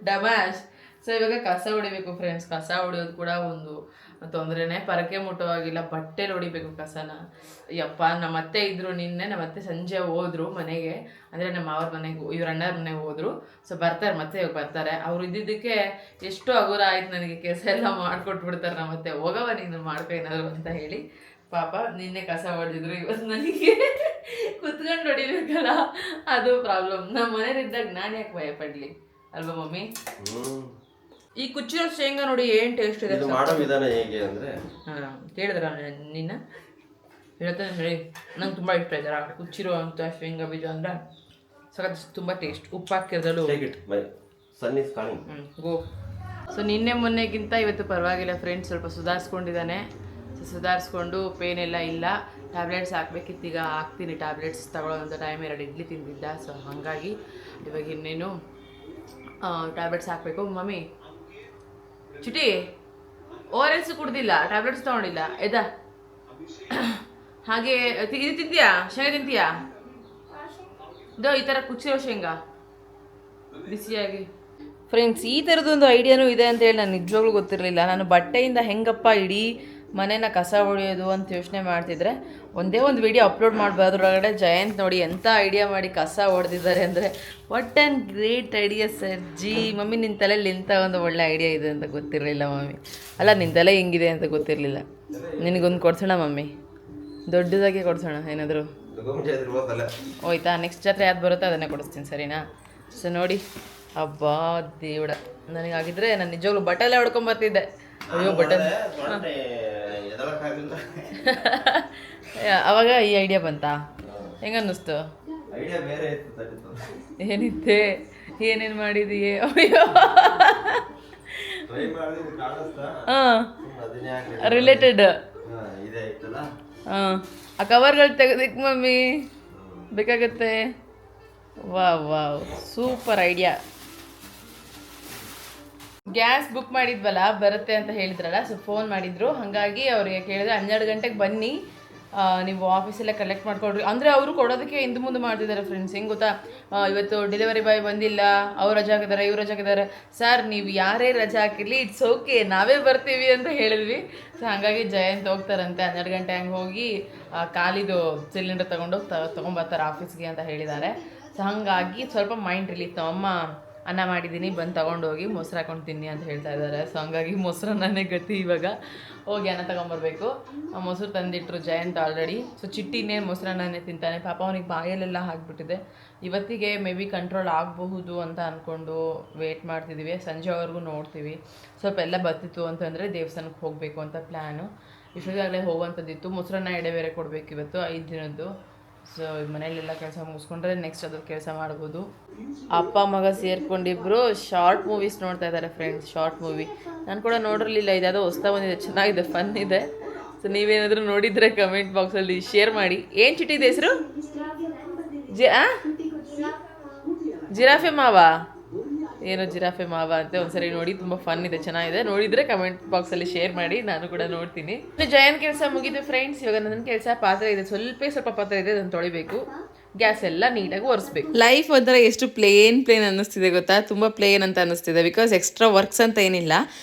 ಡಮಾಶ್. ಸೊ ಇವಾಗ ಕಸ ಹೊಡಿಬೇಕು ಫ್ರೆಂಡ್ಸ್. ಕಸ ಹೊಡಿಯೋದು ಕೂಡ ಒಂದು ತೊಂದರೆನೇ. ಪರಕೆ ಮುಟ್ಟೋವಾಗಿಲ್ಲ, ಬಟ್ಟೆಲಿ ಹೊಡಿಬೇಕು ಕಸನ. ಯಪ್ಪ ನಮ್ಮ ಅತ್ತೆ ಇದ್ರು ನಿನ್ನೆ, ನಮ್ಮ ಅತ್ತೆ ಸಂಜೆ ಹೋದ್ರು ಮನೆಗೆ, ಅಂದರೆ ನಮ್ಮ ಅವ್ರ ಮನೆಗೆ, ಇವ್ರ ಅಣ್ಣರ ಮನೆಗೆ ಹೋದ್ರು. ಸೊ ಬರ್ತಾರೆ ಮತ್ತೆ ಇವಾಗ ಬರ್ತಾರೆ. ಅವ್ರು ಇದ್ದಿದ್ದಕ್ಕೆ ಎಷ್ಟು ಹಗುರ ಆಯ್ತು ನನಗೆ, ಕೆಲಸ ಎಲ್ಲ ಮಾಡಿಕೊಟ್ಬಿಡ್ತಾರೆ ನಮ್ಮ ಅತ್ತೆ. ಹೋಗವ ನೀನು ಮಾಡ್ಕೊ ಏನಾದ್ರು ಅಂತ ಹೇಳಿ. ಪಾಪ ನಿನ್ನೆ ಕಸ ಹೊಡೆದಿದ್ರು, ಇವತ್ತು ನನಗೆ ಕುತ್ಕೊಂಡು ಹೊಡಿಬೇಕಲ್ಲ, ಅದು ಪ್ರಾಬ್ಲಮ್. ನಮ್ಮ ಮನೇಲಿದ್ದಾಗ ನಾನು ಯಾಕೆ ಭಯ ಪಡ್ಲಿ ಅಲ್ವಾ ಮಮ್ಮಿ? ಈ ಕುಚ್ಚಿರೋ ಶೇಂಗಾ ನೋಡಿ ಏನ್ ಟೇಸ್ಟ್ ಇದೆ. ಮಾಡೋ ವಿಧಾನ ಹೇಗೆ ಅಂದ್ರೆ ಕೇಳಿದ್ರ ನಿನ್ನ ಹೇಳ್ತಾನೆ ನೋಡಿ, ನಂಗೆ ತುಂಬಾ ಇಷ್ಟ ಇದೆ ಕುಚ್ಚಿರೋ ಅಂತ ಶೇಂಗಾ ಬೀಜ ಅಂದ್ರೆ ಸಖತ್ ತುಂಬಾ ಟೇಸ್ಟ್. ಉಪ್ಪು ಹಾಕಿರೋದು ಗೋ. ಸೊ ನಿನ್ನೆ ಮೊನ್ನೆಗಿಂತ ಇವತ್ತು ಪರವಾಗಿಲ್ಲ ಫ್ರೆಂಡ್ಸ್, ಸ್ವಲ್ಪ ಸುಧಾರಿಸ್ಕೊಂಡಿದ್ದಾನೆ. ಸುಧಾರಿಸ್ಕೊಂಡು ಪೇನ್ ಎಲ್ಲ ಇಲ್ಲ. ಟ್ಯಾಬ್ಲೆಟ್ಸ್ ಹಾಕ್ಬೇಕಿತ್ತು, ಈಗ ಹಾಕ್ತೀನಿ. ಟ್ಯಾಬ್ಲೆಟ್ಸ್ ತಗೊಳ್ಳೋಂಥ ಟೈಮ್ 2 ಇಡ್ಲಿ ತಿಂದಿದ್ದ, ಸೊ ಹಾಗಾಗಿ ಇವಾಗ ಇನ್ನೇನು ಟ್ಯಾಬ್ಲೆಟ್ಸ್ ಹಾಕಬೇಕು. ಮಮ್ಮಿ ಚುಟಿ ORS ಕುಡ್ದಿಲ್ಲ, ಟ್ಯಾಬ್ಲೆಟ್ಸ್ ತೊಗೊಂಡಿಲ್ಲ ಎದಾ. ಹಾಗೆ ಇದು ತಿಂತೀಯಾ, ಶೇಂಗಾ ತಿಂತೀಯಾ? ಇದು ಈ ಥರ ಕುಚ್ಚಿರೋ ಶೇಂಗಾ ಬಿಸಿಯಾಗಿ. ಫ್ರೆಂಡ್ಸ್, ಈ ಥರದೊಂದು ಐಡಿಯಾನೂ ಇದೆ ಅಂತೇಳಿ ನಾನು ನಿಜವಾಗ್ಲೂ ಗೊತ್ತಿರಲಿಲ್ಲ. ನಾನು ಬಟ್ಟೆಯಿಂದ ಹೆಂಗಪ್ಪ ಇಡೀ ಮನೇನ ಕಸ ಹೊಡೆಯೋದು ಅಂತ ಯೋಚನೆ ಮಾಡ್ತಿದ್ರೆ ಒಂದೇ ಒಂದು ವಿಡಿಯೋ ಅಪ್ಲೋಡ್ ಮಾಡಬಾರ್ದ್ರೊಳಗಡೆ ಜಯಂತ್ ನೋಡಿ ಎಂಥ ಐಡಿಯಾ ಮಾಡಿ ಕಸ ಹೊಡೆದಿದ್ದಾರೆ ಅಂದರೆ, what an great idea sir G. Mummy ನಿನ್ನ ತಲೆಯಲ್ಲಿ ಇಂಥ ಒಂದು ಒಳ್ಳೆ ಐಡಿಯಾ ಇದೆ ಅಂತ ಗೊತ್ತಿರಲಿಲ್ಲ ಮಮ್ಮಿ. ಅಲ್ಲ, ನಿನ್ನ ತಲೆ ಹಿಂಗಿದೆ ಅಂತ ಗೊತ್ತಿರಲಿಲ್ಲ. ನಿನಗೊಂದು ಕೊಡ್ಸೋಣ ಮಮ್ಮಿ, ದೊಡ್ಡದಾಗಿ ಕೊಡ್ಸೋಣ ಏನಾದರೂ. ಹೋಯ್ತಾ? ನೆಕ್ಸ್ಟ್ ಜಾತ್ರೆ ಯಾವ್ದು ಬರುತ್ತೋ ಅದನ್ನೇ ಕೊಡಿಸ್ತೀನಿ, ಸರಿನಾ? ಸೊ ನೋಡಿ, ಹಬ್ಬಾ ದೇವಡ, ನನಗಾಗಿದ್ರೆ ನಾನು ನಿಜವಾಗ್ಲೂ ಬಟ್ಟೆಲ್ಲ ಹೊಡ್ಕೊಂಬರ್ತಿದ್ದೆ. ಅಯ್ಯೋ ಬಟ್ಟೆ ಅವಾಗ ಈ ಐಡಿಯಾ ಬಂತಾ? ಹೆಂಗನ್ನಿಸ್ತು? ಏನಿತ್ತೆ, ಏನೇನು ಮಾಡಿದೀಯ? ಅಯ್ಯೋ ಹಾಂ, ರಿಲೇಟೆಡ್. ಹಾಂ, ಆ ಕವರ್ಗಳು ತೆಗೆದಿಕ್ ಮಮ್ಮಿ, ಬೇಕಾಗತ್ತೆ. Wow, super idea. Gas book ಮಾಡಿದ್ವಲ್ಲ, ಬರುತ್ತೆ ಅಂತ ಹೇಳಿದ್ರಲ್ಲ, ಸೊ ಫೋನ್ ಮಾಡಿದ್ರು. ಹಾಗಾಗಿ ಅವ್ರಿಗೆ ಕೇಳಿದ್ರೆ 12 ಗಂಟೆಗೆ ಬನ್ನಿ, ನೀವು ಆಫೀಸಲ್ಲೇ ಕಲೆಕ್ಟ್ ಮಾಡ್ಕೊಡ್ರಿ ಅಂದರೆ ಅವರು ಕೊಡೋದಕ್ಕೆ ಹಿಂದೆ ಮುಂದೆ ಮಾಡ್ತಿದ್ದಾರೆ ಫ್ರೆಂಡ್ಸ್. ಹೆಂಗೆ ಗೊತ್ತಾ, ಇವತ್ತು ಡೆಲಿವರಿ ಬಾಯ್ ಬಂದಿಲ್ಲ, ಅವ್ರು ರಜೆ ಹಾಕಿದ್ದಾರೆ, ಇವ್ರು ರಜೆ ಹಾಕಿದ್ದಾರೆ. ಸರ್ ನೀವು ಯಾರೇ ರಜೆ ಹಾಕಿರಲಿ ಇಟ್ಸ್ ಓಕೆ, ನಾವೇ ಬರ್ತೀವಿ ಅಂತ ಹೇಳಿದ್ವಿ. ಸೊ ಹಾಗಾಗಿ ಜಯಂತ್ ಹೋಗ್ತಾರಂತೆ 12 ಗಂಟೆ ಹಂಗೆ ಹೋಗಿ ಖಾಲಿದು ಸಿಲಿಂಡರ್ ತೊಗೊಂಬರ್ತಾರೆ ಆಫೀಸ್ಗೆ ಅಂತ ಹೇಳಿದ್ದಾರೆ. ಸೊ ಹಾಗಾಗಿ ಸ್ವಲ್ಪ ಮೈಂಡ್ ರಿಲೀಫ್. ಅಮ್ಮ ಅನ್ನ ಮಾಡಿದ್ದೀನಿ, ಬಂದು ತೊಗೊಂಡೋಗಿ ಮೊಸರು ಹಾಕೊಂಡು ತಿನ್ನಿ ಅಂತ ಹೇಳ್ತಾ ಇದ್ದಾರೆ. ಸೊ ಹಂಗಾಗಿ ಮೊಸರನ್ನೇ ಗತಿ. ಇವಾಗ ಹೋಗಿ ಅನ್ನ ತೊಗೊಂಬರ್ಬೇಕು. ಮೊಸರು ತಂದಿಟ್ರು ಜಯಂತ್ ಆಲ್ರೆಡಿ. ಸೊ ಚಿಟ್ಟಿನೇ ಮೊಸರನ್ನೇ ತಿಂತಾನೆ. ಪಾಪ ಅವನಿಗೆ ಬಾಯಲ್ಲೆಲ್ಲ ಹಾಕ್ಬಿಟ್ಟಿದೆ. ಇವತ್ತಿಗೆ ಮೇ ಬಿ ಕಂಟ್ರೋಲ್ ಆಗಬಹುದು ಅಂತ ಅಂದ್ಕೊಂಡು ವೇಟ್ ಮಾಡ್ತಿದ್ದೀವಿ. ಸಂಜೆವರೆಗೂ ನೋಡ್ತೀವಿ. ಸ್ವಲ್ಪ ಎಲ್ಲ ಬರ್ತಿತ್ತು ಅಂತಂದರೆ ದೇವಸ್ಥಾನಕ್ಕೆ ಹೋಗಬೇಕು ಅಂತ ಪ್ಲ್ಯಾನು. ಇಷ್ಟೊತ್ತಾಗಲೇ ಹೋಗುವಂಥದ್ದಿತ್ತು. ಮೊಸರನ್ನ ಎಡೆ ಬೇರೆ ಕೊಡಬೇಕು ಇವತ್ತು 5 ದಿನದ್ದು. ಸೊ ಮನೇಲೆಲ್ಲ ಕೆಲಸ ಮುಗಿಸ್ಕೊಂಡ್ರೆ ನೆಕ್ಸ್ಟ್ ಅದ್ರ ಕೆಲಸ ಮಾಡ್ಬೋದು. ಅಪ್ಪ ಮಗ ಸೇರ್ಕೊಂಡಿಬ್ರು ಶಾರ್ಟ್ ಮೂವೀಸ್ ನೋಡ್ತಾ ಇದ್ದಾರೆ ಫ್ರೆಂಡ್ಸ್. ಶಾರ್ಟ್ ಮೂವಿ ನಾನು ಕೂಡ ನೋಡಿರಲಿಲ್ಲ, ಇದ್ಯಾವುದೋ ಹೊಸ್ತಾ ಬಂದಿದೆ, ಚೆನ್ನಾಗಿದೆ, ಫನ್ ಇದೆ. ಸೊ ನೀವೇನಾದರೂ ನೋಡಿದರೆ ಕಮೆಂಟ್ ಬಾಕ್ಸಲ್ಲಿ ಶೇರ್ ಮಾಡಿ. ಏನು ಚಿಟ್ಟಿದೆ ಹೆಸರು? ಜಿರಾಫೆ ಮಾವ, ಏನೋ ಜಿರಾಫೆ ಮಾವ ಅಂತ ಒಂದ್ಸರಿ ನೋಡಿ, ತುಂಬ ಫನ್ ಇದೆ, ಚೆನ್ನಾಗಿದೆ. ನೋಡಿದರೆ ಕಮೆಂಟ್ ಬಾಕ್ಸಲ್ಲಿ ಶೇರ್ ಮಾಡಿ, ನಾನು ಕೂಡ ನೋಡ್ತೀನಿ. ಜಯನ್ ಕೆಲಸ ಮುಗಿದು ಫ್ರೆಂಡ್ಸ್. ಇವಾಗ ನನ್ನ ಕೆಲಸ ಪಾತ್ರೆ ಇದೆ, ಸ್ವಲ್ಪ ಪಾತ್ರೆ ಇದೆ, ಅದನ್ನು ತೊಳಿಬೇಕು. ಗ್ಯಾಸ್ ಎಲ್ಲ ನೀಟಾಗಿ ಒರೆಸ್ಬೇಕು. ಲೈಫ್ ಒಂಥರ ಎಷ್ಟು ಪ್ಲೇನ್ ಅನ್ನಿಸ್ತಿದೆ ಗೊತ್ತಾ? ತುಂಬ ಪ್ಲೇನ್ ಅಂತ ಅನ್ನಿಸ್ತಿದೆ. ಬಿಕಾಸ್ ಎಕ್ಸ್ಟ್ರಾ ವರ್ಕ್ಸ್ ಅಂತ ಏನಿಲ್ಲ.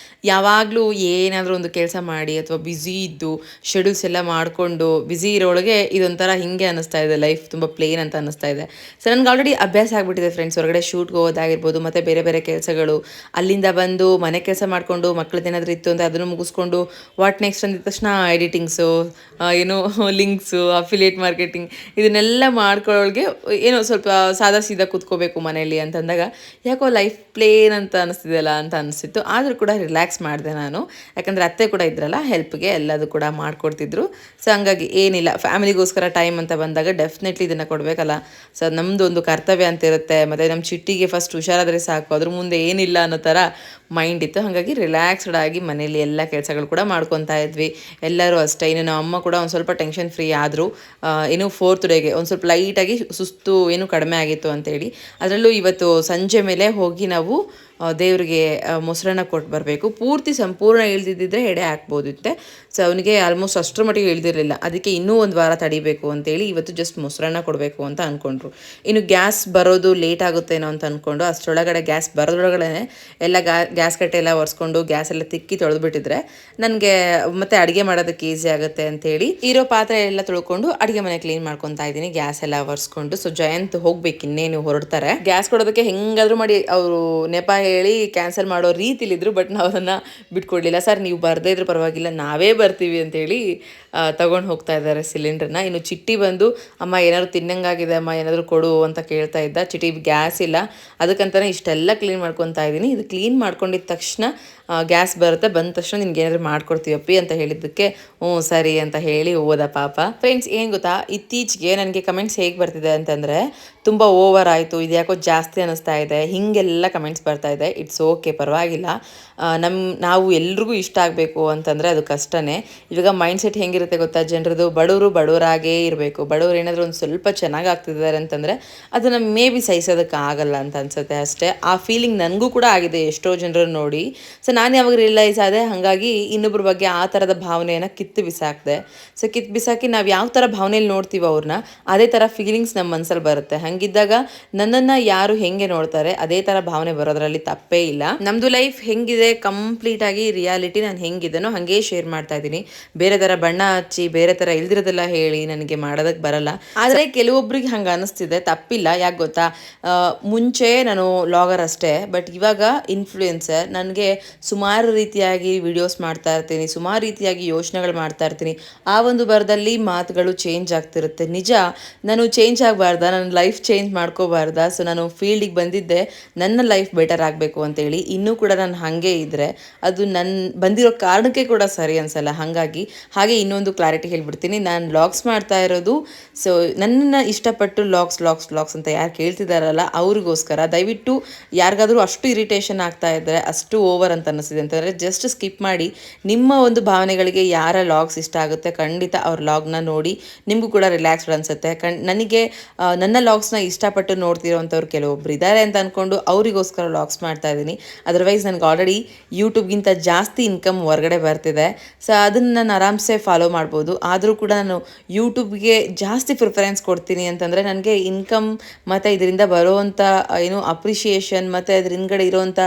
ಯಾವಾಗಲೂ ಏನಾದರೂ ಒಂದು ಕೆಲಸ ಮಾಡಿ ಅಥವಾ ಬ್ಯುಸಿ ಇದ್ದು ಶೆಡ್ಯೂಲ್ಸ್ ಎಲ್ಲ ಮಾಡಿಕೊಂಡು ಬ್ಯುಸಿ ಇರೋಳಗೆ ಇದೊಂಥರ ಹಿಂಗೆ ಅನ್ನಿಸ್ತಾ ಇದೆ. ಲೈಫ್ ತುಂಬ ಪ್ಲೇನ್ ಅಂತ ಅನ್ನಿಸ್ತಾ ಇದೆ. ಸೊ ನನಗೆ ಆಲ್ರೆಡಿ ಅಭ್ಯಾಸ ಆಗಿಬಿಟ್ಟಿದೆ ಫ್ರೆಂಡ್ಸ್. ಹೊರಗಡೆ ಶೂಟ್ಗೆ ಹೋಗೋದಾಗಿರ್ಬೋದು, ಮತ್ತು ಬೇರೆ ಕೆಲಸಗಳು, ಅಲ್ಲಿಂದ ಬಂದು ಮನೆ ಕೆಲಸ ಮಾಡಿಕೊಂಡು ಮಕ್ಕಳದ್ದೇನಾದರೂ ಇತ್ತು ಅಂತ ಅದನ್ನು ಮುಗಿಸ್ಕೊಂಡು ವಾಟ್ ನೆಕ್ಸ್ಟ್ ಅಂದಿದ ತಕ್ಷಣ ಎಡಿಟಿಂಗ್ಸು, ಲಿಂಕ್ಸು, ಅಫಿಲಿಯೇಟ್ ಮಾರ್ಕೆಟಿಂಗ್ ಇದನ್ನೆಲ್ಲ ಮಾಡ್ಕೊಳ್ಳೋ ಅವಳಿಗೆ ಏನೋ ಸ್ವಲ್ಪ ಸಾದಾ ಸೀದಾ ಕೂತ್ಕೋಬೇಕು ಮನೆಯಲ್ಲಿ ಅಂತಂದಾಗ ಯಾಕೋ ಲೈಫ್ ಪ್ಲೇನ್ ಅಂತ ಅನಿಸ್ತಿದೆಯಲ್ಲ ಅಂತ ಅನಿಸ್ತಿತ್ತು. ಆದರೂ ಕೂಡ ರಿಲ್ಯಾಕ್ಸ್ ಮಾಡಿದೆ ನಾನು, ಯಾಕಂದರೆ ಅತ್ತೆ ಕೂಡ ಇದ್ರಲ್ಲ ಹೆಲ್ಪ್ಗೆ, ಎಲ್ಲದು ಕೂಡ ಮಾಡಿಕೊಡ್ತಿದ್ರು. ಸೊ ಹಂಗಾಗಿ ಏನಿಲ್ಲ, ಫ್ಯಾಮಿಲಿಗೋಸ್ಕರ ಟೈಮ್ ಅಂತ ಬಂದಾಗ ಡೆಫಿನೆಟ್ಲಿ ಇದನ್ನು ಕೊಡಬೇಕಲ್ಲ. ಸೊ ನಮ್ಮದು ಒಂದು ಕರ್ತವ್ಯ ಅಂತ ಇರುತ್ತೆ. ಮತ್ತು ನಮ್ಮ ಚಿಟ್ಟಿಗೆ ಫಸ್ಟ್ ಹುಷಾರಾದರೆ ಸಾಕು, ಅದ್ರ ಮುಂದೆ ಏನಿಲ್ಲ ಅನ್ನೋ ಥರ ಮೈಂಡ್ ಇತ್ತು. ಹಾಗಾಗಿ ರಿಲ್ಯಾಕ್ಸ್ಡ್ ಆಗಿ ಮನೇಲಿ ಎಲ್ಲ ಕೆಲಸಗಳು ಕೂಡ ಮಾಡ್ಕೊತಾ ಇದ್ವಿ. ಎಲ್ಲರೂ ಅಷ್ಟೇ. ಇನ್ನು ನಮ್ಮ ಅಮ್ಮ ಕೂಡ ಒಂದು ಸ್ವಲ್ಪ ಟೆನ್ಷನ್ ಫ್ರೀ ಆದರು. ಏನು 4th ಡೇಗೆ ಒಂದು ಸ್ವಲ್ಪ ಲೈಟಾಗಿ ಸುಸ್ತು ಏನು ಕಡಿಮೆ ಆಗಿತ್ತು ಅಂತೇಳಿ. ಅದರಲ್ಲೂ ಇವತ್ತು ಸಂಜೆ ಮೇಲೆ ಹೋಗಿ ನಾವು ದೇವರಿಗೆ ಮೊಸರನ್ನ ಕೊಟ್ಟು ಬರಬೇಕು. ಪೂರ್ತಿ ಸಂಪೂರ್ಣ ಇಳ್ದಿದ್ದಿದ್ರೆ ಎಡೆ ಹಾಕ್ಬೋದಿತ್ತೆ. ಸೊ ಅವನಿಗೆ ಆಲ್ಮೋಸ್ಟ್ ಅಷ್ಟರ ಮಟ್ಟಿಗೆ ಇಳ್ದಿರಲಿಲ್ಲ. ಅದಕ್ಕೆ ಇನ್ನೂ ಒಂದು ವಾರ ತಡಿಬೇಕು ಅಂತೇಳಿ ಇವತ್ತು ಜಸ್ಟ್ ಮೊಸರನ್ನ ಕೊಡಬೇಕು ಅಂತ ಅಂದ್ಕೊಂಡ್ರು. ಇನ್ನು ಗ್ಯಾಸ್ ಬರೋದು ಲೇಟ್ ಆಗುತ್ತೇನೋ ಅಂತ ಅಂದ್ಕೊಂಡು ಅಷ್ಟರೊಳಗಡೆ ಗ್ಯಾಸ್ ಬರೋದ್ರೊಳಗಡೆ ಎಲ್ಲ ಗ್ಯಾಸ್ ಕಟ್ಟೆ ಎಲ್ಲ ಒರೆಸ್ಕೊಂಡು ಗ್ಯಾಸ್ ಎಲ್ಲ ತಿಕ್ಕಿ ತೊಳೆದ್ಬಿಟ್ಟಿದ್ರೆ ನನಗೆ ಮತ್ತೆ ಅಡುಗೆ ಮಾಡೋದಕ್ಕೆ ಈಸಿ ಆಗುತ್ತೆ ಅಂತೇಳಿ ಇರೋ ಪಾತ್ರೆ ಎಲ್ಲ ತೊಳ್ಕೊಂಡು ಅಡುಗೆ ಮನೆ ಕ್ಲೀನ್ ಮಾಡ್ಕೊತಾ ಇದ್ದೀನಿ, ಗ್ಯಾಸ್ ಎಲ್ಲ ಒರೆಸ್ಕೊಂಡು. ಸೊ ಜಯಂತ್ ಹೋಗ್ಬೇಕು, ಇನ್ನೇನು ಹೊರಡ್ತಾರೆ. ಗ್ಯಾಸ್ ಕೊಡೋದಕ್ಕೆ ಹೆಂಗಾದ್ರೂ ಮಾಡಿ ಅವರು ನೆಪ ಹೇಳಿ ಕ್ಯಾನ್ಸಲ್ ಮಾಡೋ ರೀತಿಲಿದ್ರು. ಬಟ್ ನಾವು ಅದನ್ನು ಬಿಟ್ಕೊಡ್ಲಿಲ್ಲ. ಸರ್ ನೀವು ಬರದೇ ಇದ್ರೂ ಪರವಾಗಿಲ್ಲ, ನಾವೇ ಬರ್ತೀವಿ ಅಂತೇಳಿ ತಗೊಂಡು ಹೋಗ್ತಾ ಇದ್ದಾರೆ ಸಿಲಿಂಡ್ರನ್ನ. ಇನ್ನು ಚಿಟ್ಟಿ ಬಂದು ಅಮ್ಮ ಏನಾದ್ರು ತಿನ್ನಂಗಾಗಿದೆ ಅಮ್ಮ, ಏನಾದರೂ ಕೊಡು ಅಂತ ಕೇಳ್ತಾ ಇದ್ದ. ಚಿಟ್ಟಿ ಗ್ಯಾಸ್ ಇಲ್ಲ, ಅದಕ್ಕಂತಾನೆ ಇಷ್ಟೆಲ್ಲ ಕ್ಲೀನ್ ಮಾಡ್ಕೊತಾ ಇದ್ದೀನಿ. ಇದು ಕ್ಲೀನ್ ಮಾಡ್ಕೊಂಡಿದ್ದ ತಕ್ಷಣ ಗ್ಯಾಸ್ ಬರುತ್ತೆ, ಬಂದ ತಕ್ಷಣ ನಿಮ್ಗೆ ಏನಾದರೂ ಮಾಡ್ಕೊಡ್ತೀವಪ್ಪಿ ಅಂತ ಹೇಳಿದ್ದಕ್ಕೆ ಹ್ಞೂ ಸರಿ ಅಂತ ಹೇಳಿ ಹೋದ ಪಾಪ. ಫ್ರೆಂಡ್ಸ್ ಏನು ಗೊತ್ತಾ, ಇತ್ತೀಚೆಗೆ ನನಗೆ ಕಮೆಂಟ್ಸ್ ಹೇಗೆ ಬರ್ತಿದೆ ಅಂತಂದರೆ ತುಂಬ ಓವರ್ ಆಯಿತು, ಇದು ಯಾಕೋ ಜಾಸ್ತಿ ಅನ್ನಿಸ್ತಾ ಇದೆ, ಹೀಗೆಲ್ಲ ಕಮೆಂಟ್ಸ್ ಬರ್ತಾ ಇದೆ. ಇಟ್ಸ್ ಓಕೆ, ಪರವಾಗಿಲ್ಲ. ನಾವು ಎಲ್ರಿಗೂ ಇಷ್ಟ ಆಗಬೇಕು ಅಂತಂದರೆ ಅದು ಕಷ್ಟನೇ. ಇವಾಗ ಮೈಂಡ್ಸೆಟ್ ಹೆಂಗಿರುತ್ತೆ ಗೊತ್ತಾ ಜನರದು, ಬಡವರು ಬಡವರಾಗೇ ಇರಬೇಕು. ಬಡವರು ಏನಾದರೂ ಒಂದು ಸ್ವಲ್ಪ ಚೆನ್ನಾಗಿ ಆಗ್ತಿದ್ದಾರೆ ಅಂತಂದರೆ ಅದನ್ನು ಮೇ ಬಿ ಸಹಿಸೋದಕ್ಕೆ ಆಗಲ್ಲ ಅಂತ ಅನಿಸುತ್ತೆ ಅಷ್ಟೇ. ಆ ಫೀಲಿಂಗ್ ನನಗೂ ಕೂಡ ಆಗಿದೆ ಎಷ್ಟೋ ಜನರನ್ನು ನೋಡಿ. ಸೊ ನಾನು ಯಾವಾಗ ರಿಯಲೈಸ್ ಆದೆ, ಹಾಗಾಗಿ ಇನ್ನೊಬ್ಬರ ಬಗ್ಗೆ ಆ ಥರದ ಭಾವನೆಯನ್ನು ಕಿತ್ತು ಬಿಸಾಕಿದೆ. ಸೊ ಕಿತ್ತು ಬಿಸಾಕಿ ನಾವು ಯಾವ ಥರ ಭಾವನೆಯಲ್ಲಿ ನೋಡ್ತೀವೋ ಅವ್ರನ್ನ, ಅದೇ ಥರ ಫೀಲಿಂಗ್ಸ್ ನಮ್ಮ ಮನಸ್ಸಲ್ಲಿ ಬರುತ್ತೆ. ಹಾಗಿದ್ದಾಗ ನನ್ನನ್ನು ಯಾರು ಹೆಂಗೆ ನೋಡ್ತಾರೆ ಅದೇ ಥರ ಭಾವನೆ ಬರೋದ್ರಲ್ಲಿ ತಪ್ಪೇ ಇಲ್ಲ. ನಮ್ಮದು ಲೈಫ್ ಹೆಂಗಿದೆ ಕಂಪ್ಲೀಟಾಗಿ ರಿಯಾಲಿಟಿ ನಾನು ಹೆಂಗಿದೆನೋ ಹಾಗೇ ಶೇರ್ ಮಾಡ್ತಾ ಇದ್ದೀನಿ. ಬೇರೆ ಥರ ಬಣ್ಣ ಹಚ್ಚಿ ಬೇರೆ ಥರ ಇಲ್ದಿರೋದೆಲ್ಲ ಹೇಳಿ ನನಗೆ ಮಾಡೋದಕ್ಕೆ ಬರಲ್ಲ. ಆದರೆ ಕೆಲವೊಬ್ರಿಗೆ ಹಂಗೆ ಅನ್ನಿಸ್ತಿದೆ, ತಪ್ಪಿಲ್ಲ. ಯಾಕೆ ಗೊತ್ತಾ, ಮುಂಚೆ ನಾನು ಲಾಗರ್ ಅಷ್ಟೇ, ಬಟ್ ಇವಾಗ ಇನ್ಫ್ಲೂಯೆನ್ಸರ್. ನನಗೆ ಸುಮಾರು ರೀತಿಯಾಗಿ ವಿಡಿಯೋಸ್ ಮಾಡ್ತಾ ಇರ್ತೀನಿ, ಸುಮಾರು ರೀತಿಯಾಗಿ ಯೋಚನೆಗಳು ಮಾಡ್ತಾ ಇರ್ತೀನಿ. ಆ ಒಂದು ಬರದಲ್ಲಿ ಮಾತುಗಳು ಚೇಂಜ್ ಆಗ್ತಿರುತ್ತೆ. ನಿಜ, ನಾನು ಚೇಂಜ್ ಆಗಬಾರ್ದಾ, ನನ್ನ ಲೈಫ್ ಚೇಂಜ್ ಮಾಡ್ಕೋಬಾರ್ದಾ? ಸೊ ನಾನು ಫೀಲ್ಡಿಗೆ ಬಂದಿದ್ದೆ ನನ್ನ ಲೈಫ್ ಬೆಟರ್ ಆಗಬೇಕು ಅಂತೇಳಿ. ಇನ್ನೂ ಕೂಡ ನಾನು ಹಾಗೆ ಇದ್ದರೆ ಅದು ನನ್ನ ಬಂದಿರೋ ಕಾರಣಕ್ಕೆ ಕೂಡ ಸರಿ ಅನಿಸಲ್ಲ. ಹಾಗೆ ಇನ್ನೊಂದು ಕ್ಲಾರಿಟಿ ಹೇಳ್ಬಿಡ್ತೀನಿ, ನಾನು ವ್ಲಾಗ್ಸ್ ಮಾಡ್ತಾ ಇರೋದು ಸೊ ನನ್ನನ್ನು ಇಷ್ಟಪಟ್ಟು ವ್ಲಾಗ್ಸ್ ಅಂತ ಯಾರು ಕೇಳ್ತಿದ್ದಾರಲ್ಲ ಅವ್ರಿಗೋಸ್ಕರ. ದಯವಿಟ್ಟು ಯಾರಿಗಾದರೂ ಅಷ್ಟು ಇರಿಟೇಷನ್ ಆಗ್ತಾ ಇದ್ದರೆ, ಅಷ್ಟು ಓವರ್ ಅಂತ ಅನ್ನಿಸಿದೆ ಅಂತಂದರೆ ಜಸ್ಟ್ ಸ್ಕಿಪ್ ಮಾಡಿ. ನಿಮ್ಮ ಒಂದು ಭಾವನೆಗಳಿಗೆ ಯಾರ ವ್ಲಾಗ್ಸ್ ಇಷ್ಟ ಆಗುತ್ತೆ ಖಂಡಿತ ಅವ್ರ ವ್ಲಾಗ್ನ ನೋಡಿ, ನಿಮಗೂ ಕೂಡ ರಿಲ್ಯಾಕ್ಸ್ಡ್ ಅನಿಸುತ್ತೆ. ನನಗೆ ನನ್ನ ವ್ಲಾಗ್ಸ್ನ ಇಷ್ಟಪಟ್ಟು ನೋಡ್ತಿರೋವಂಥವ್ರು ಕೆಲವೊಬ್ರು ಇದ್ದಾರೆ ಅಂತ ಅಂದ್ಕೊಂಡು ಅವರಿಗೋಸ್ಕರ ವ್ಲಾಗ್ಸ್ ಮಾಡ್ತಾ ಇದ್ದೀನಿ. ಅದರ್ವೈಸ್ ನನಗೆ ಆಲ್ರೆಡಿ ಯೂಟ್ಯೂಬ್ಗಿಂತ ಜಾಸ್ತಿ ಇನ್ಕಮ್ ಹೊರಗಡೆ ಬರ್ತಿದೆ. ಸೊ ಅದನ್ನು ನಾನು ಆರಾಮ್ಸೆ ಫಾಲೋ ಮಾಡ್ಬೋದು. ಆದರೂ ಕೂಡ ನಾನು ಯೂಟ್ಯೂಬ್ಗೆ ಜಾಸ್ತಿ ಪ್ರಿಫರೆನ್ಸ್ ಕೊಡ್ತೀನಿ ಅಂತಂದರೆ ನನಗೆ ಇನ್ಕಮ್ ಮತ್ತು ಇದರಿಂದ ಬರೋವಂಥ ಏನು ಅಪ್ರಿಷಿಯೇಷನ್ ಮತ್ತು ಅದ್ರ ಹಿಂದ್ಗಡೆ ಇರೋವಂಥ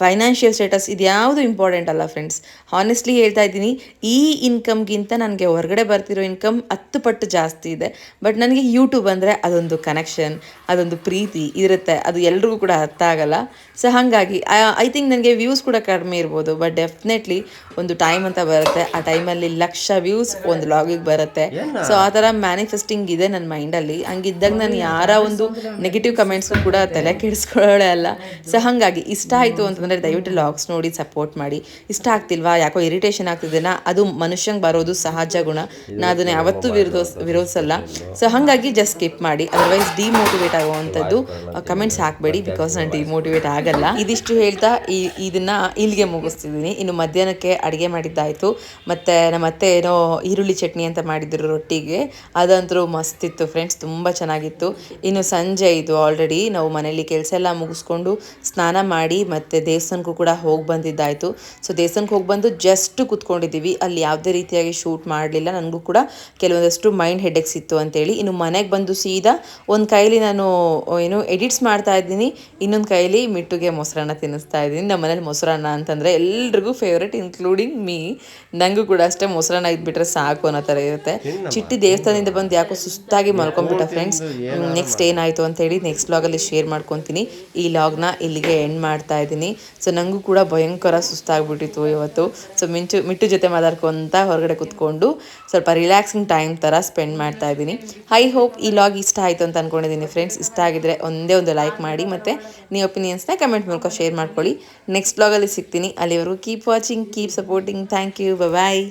ಫೈನಾನ್ಷಿಯಲ್ ಸ್ಟೇಟಸ್ ಇದ್ಯಾವುದು ಇಂಪಾರ್ಟೆಂಟ್ ಅಲ್ಲ ಫ್ರೆಂಡ್ಸ್. ಹಾನೆಸ್ಟ್ಲಿ ಹೇಳ್ತಾ ಇದ್ದೀನಿ, ಈ ಇನ್ಕಮ್ಗಿಂತ ನನಗೆ ಹೊರಗಡೆ ಬರ್ತಿರೋ ಇನ್ಕಮ್ 10 ಪಟ್ಟು ಜಾಸ್ತಿ ಇದೆ. ಬಟ್ ನನಗೆ ಯೂಟ್ಯೂಬ್ ಅಂದರೆ ಅದೊಂದು ಕನೆಕ್ಷನ್, ಅದೊಂದು ಪ್ರೀತಿ ಇರುತ್ತೆ, ಅದು ಎಲ್ರಿಗೂ ಕೂಡ ಅರ್ಥ ಆಗಲ್ಲ. ಸೊ ಹಾಗಾಗಿ ಐ ಥಿಂಕ್ ನನಗೆ ವ್ಯೂಸ್ ಕೂಡ ಕಡಿಮೆ ಇರ್ಬೋದು, ಬಟ್ ಡೆಫಿನೆಟ್ಲಿ ಒಂದು ಟೈಮ್ ಅಂತ ಬರುತ್ತೆ, ಆ ಟೈಮಲ್ಲಿ 1,00,000 ವ್ಯೂಸ್ ಒಂದು ವ್ಲಾಗಿಗೆ ಬರುತ್ತೆ. ಸೊ ಆ ಥರ ಮ್ಯಾನಿಫೆಸ್ಟಿಂಗ್ ಇದೆ ನನ್ನ ಮೈಂಡಲ್ಲಿ. ಹಂಗಿದ್ದಾಗ ನಾನು ಯಾರ ಒಂದು ನೆಗೆಟಿವ್ ಕಮೆಂಟ್ಸ್ಗೂ ಕೂಡ ತಲೆ ಕೆಡಿಸ್ಕೊಳ್ಳೋಳೆ ಅಲ್ಲ. ಸೊ ಹಾಗಾಗಿ ಇಷ್ಟ ಆಯಿತು ಅಂತಂದರೆ ದಯವಿಟ್ಟು ವ್ಲಾಗ್ಸ್ ನೋಡಿ ಸಪೋರ್ಟ್ ಮಾಡಿ. ಇಷ್ಟ ಆಗ್ತಿಲ್ವಾ, ಯಾಕೋ ಇರಿಟೇಷನ್ ಆಗ್ತಿದೆನಾ, ಅದು ಮನುಷ್ಯಂಗೆ ಬರೋದು ಸಹಜ ಗುಣ, ನಾನು ಅದನ್ನು ಯಾವತ್ತೂ ವಿರೋಧಿಸಲ್ಲ. ಸೊ ಹಾಗಾಗಿ ಜಸ್ಟ್ ಸ್ಕಿಪ್ ಮಾಡಿ. ಅದರ್ವೈಸ್ ಡಿಮೋಟಿವೇಟ್ ಆಗುವಂಥದ್ದು ಕಮೆಂಟ್ಸ್ ಹಾಕಬೇಡಿ, ಬಿಕಾಸ್ ನಾನು ಡಿಮೋಟಿವೇಟ್ ಆಗಲ್ಲ. ಇದಿಷ್ಟು ಹೇಳ್ತಾ ಇದನ್ನ ಇಲ್ಲಿಗೆ ಮುಗಿಸ್ತಿದ್ದೀನಿ. ಇನ್ನು ಮಧ್ಯಾಹ್ನಕ್ಕೆ ಅಡುಗೆ ಮಾಡಿದ್ದಾಯಿತು. ಮತ್ತು ನಮ್ಮ ಅತ್ತೆ ಏನೋ ಈರುಳ್ಳಿ ಚಟ್ನಿ ಅಂತ ಮಾಡಿದ್ರು ರೊಟ್ಟಿಗೆ, ಅದಂತರೂ ಮಸ್ತಿತ್ತು ಫ್ರೆಂಡ್ಸ್, ತುಂಬ ಚೆನ್ನಾಗಿತ್ತು. ಇನ್ನು ಸಂಜೆ ಇದು ಆಲ್ರೆಡಿ ನಾವು ಮನೇಲಿ ಕೆಲಸ ಎಲ್ಲ ಮುಗಿಸ್ಕೊಂಡು ಸ್ನಾನ ಮಾಡಿ ಮತ್ತು ದೇವಸ್ಥಾನಕ್ಕೂ ಕೂಡ ಹೋಗಿ ಬಂದಿದ್ದಾಯಿತು. ಸೊ ದೇವಸ್ಥಾನಕ್ಕೆ ಹೋಗಿ ಬಂದು ಜಸ್ಟ್ ಕೂತ್ಕೊಂಡಿದ್ದೀವಿ. ಅಲ್ಲಿ ಯಾವುದೇ ರೀತಿಯಾಗಿ ಶೂಟ್ ಮಾಡಲಿಲ್ಲ, ನನಗೂ ಕೂಡ ಕೆಲವೊಂದಷ್ಟು ಮೈಂಡ್ ಹೆಡ್ಎಕ್ಸ್ ಇತ್ತು ಅಂತೇಳಿ. ಇನ್ನು ಮನೆಗೆ ಬಂದು ಸೀದಾ ಒಂದು ಕೈಲಿ ನಾನು ಎಡಿಟ್ಸ್ ಮಾಡ್ತಾ ಇದ್ದೀನಿ, ಇನ್ನೊಂದು ಕೈಲಿ ಮಿಟ್ಟುಗೆ ಮೊಸರನ್ನ ತಿನ್ನಿಸ್ತಾ ಇದ್ದೀನಿ. ನಮ್ಮ ಮನೇಲಿ ಮೊಸರನ್ನ ಅಂತಂದರೆ ಎಲ್ರಿಗೂ ಫೇವ್ರೇಟ್ ಇನ್ಕ್ಲೂಡಿಂಗ್ ಮೀ. ನನಗೂ ಕೂಡ ಅಷ್ಟೇ ಮೊಸರನ್ನ ಇದ್ಬಿಟ್ರೆ ಸಾಕು ಅನ್ನೋ ಥರ ಇರುತ್ತೆ. ಚಿಟ್ಟಿ ದೇವಸ್ಥಾನದಿಂದ ಬಂದು ಯಾಕೋ ಸುಸ್ತಾಗಿ ಮಲ್ಕೊಂಡ್ಬಿಟ್ಟ ಫ್ರೆಂಡ್ಸ್. ನೆಕ್ಸ್ಟ್ ಏನಾಯಿತು ಅಂತೇಳಿ ನೆಕ್ಸ್ಟ್ ವ್ಲಾಗಲ್ಲಿ ಶೇರ್ ಮಾಡ್ಕೊತೀನಿ. ಈ ವ್ಲಾಗ್ನ ಇಲ್ಲಿಗೆ ಎಂಡ್ ಮಾಡ್ತಾ ಇದ್ದೀನಿ. ಸೊ ನನಗೂ ಕೂಡ ಭಯಂಕರ ಸುಸ್ತಾಗ್ಬಿಟ್ಟಿತ್ತು ಇವತ್ತು. ಸೊ ಮಿಟ್ಟು ಜೊತೆ ಮಾತಾಡ್ಕೊತ ಹೊರಗಡೆ ಕುತ್ಕೊಂಡು ಸ್ವಲ್ಪ ರಿಲ್ಯಾಕ್ಸಿಂಗ್ ಟೈಮ್ ಥರ ಸ್ಪೆಂಡ್ ಮಾಡ್ತಾ ಇದ್ದೀನಿ. ಐ ಹೋಪ್ ಈ ವ್ಲಾಗ್ ಇಷ್ಟ ಆಯಿತು ಅಂತ ಅಂದ್ಕೊಂಡಿದ್ದೀನಿ ಫ್ರೆಂಡ್ಸ್. ಇಷ್ಟ ಆಗಿದ್ರೆ ಒಂದೇ ಒಂದು ಲೈಕ್ ಮಾಡಿ ಮತ್ತು ನೀವು ಒಪಿನಿಯನ್ಸ್ನ ಕಮೆಂಟ್ ಮೂಲಕ ಶೇರ್ ಮಾಡ್ಕೊಳ್ಳಿ. ನೆಕ್ಸ್ಟ್ ವ್ಲಾಗಲ್ಲಿ ಸಿಗ್ತೀನಿ. ಅಲ್ಲಿವರೆಗೂ keep watching, keep supporting. Thank you. Bye.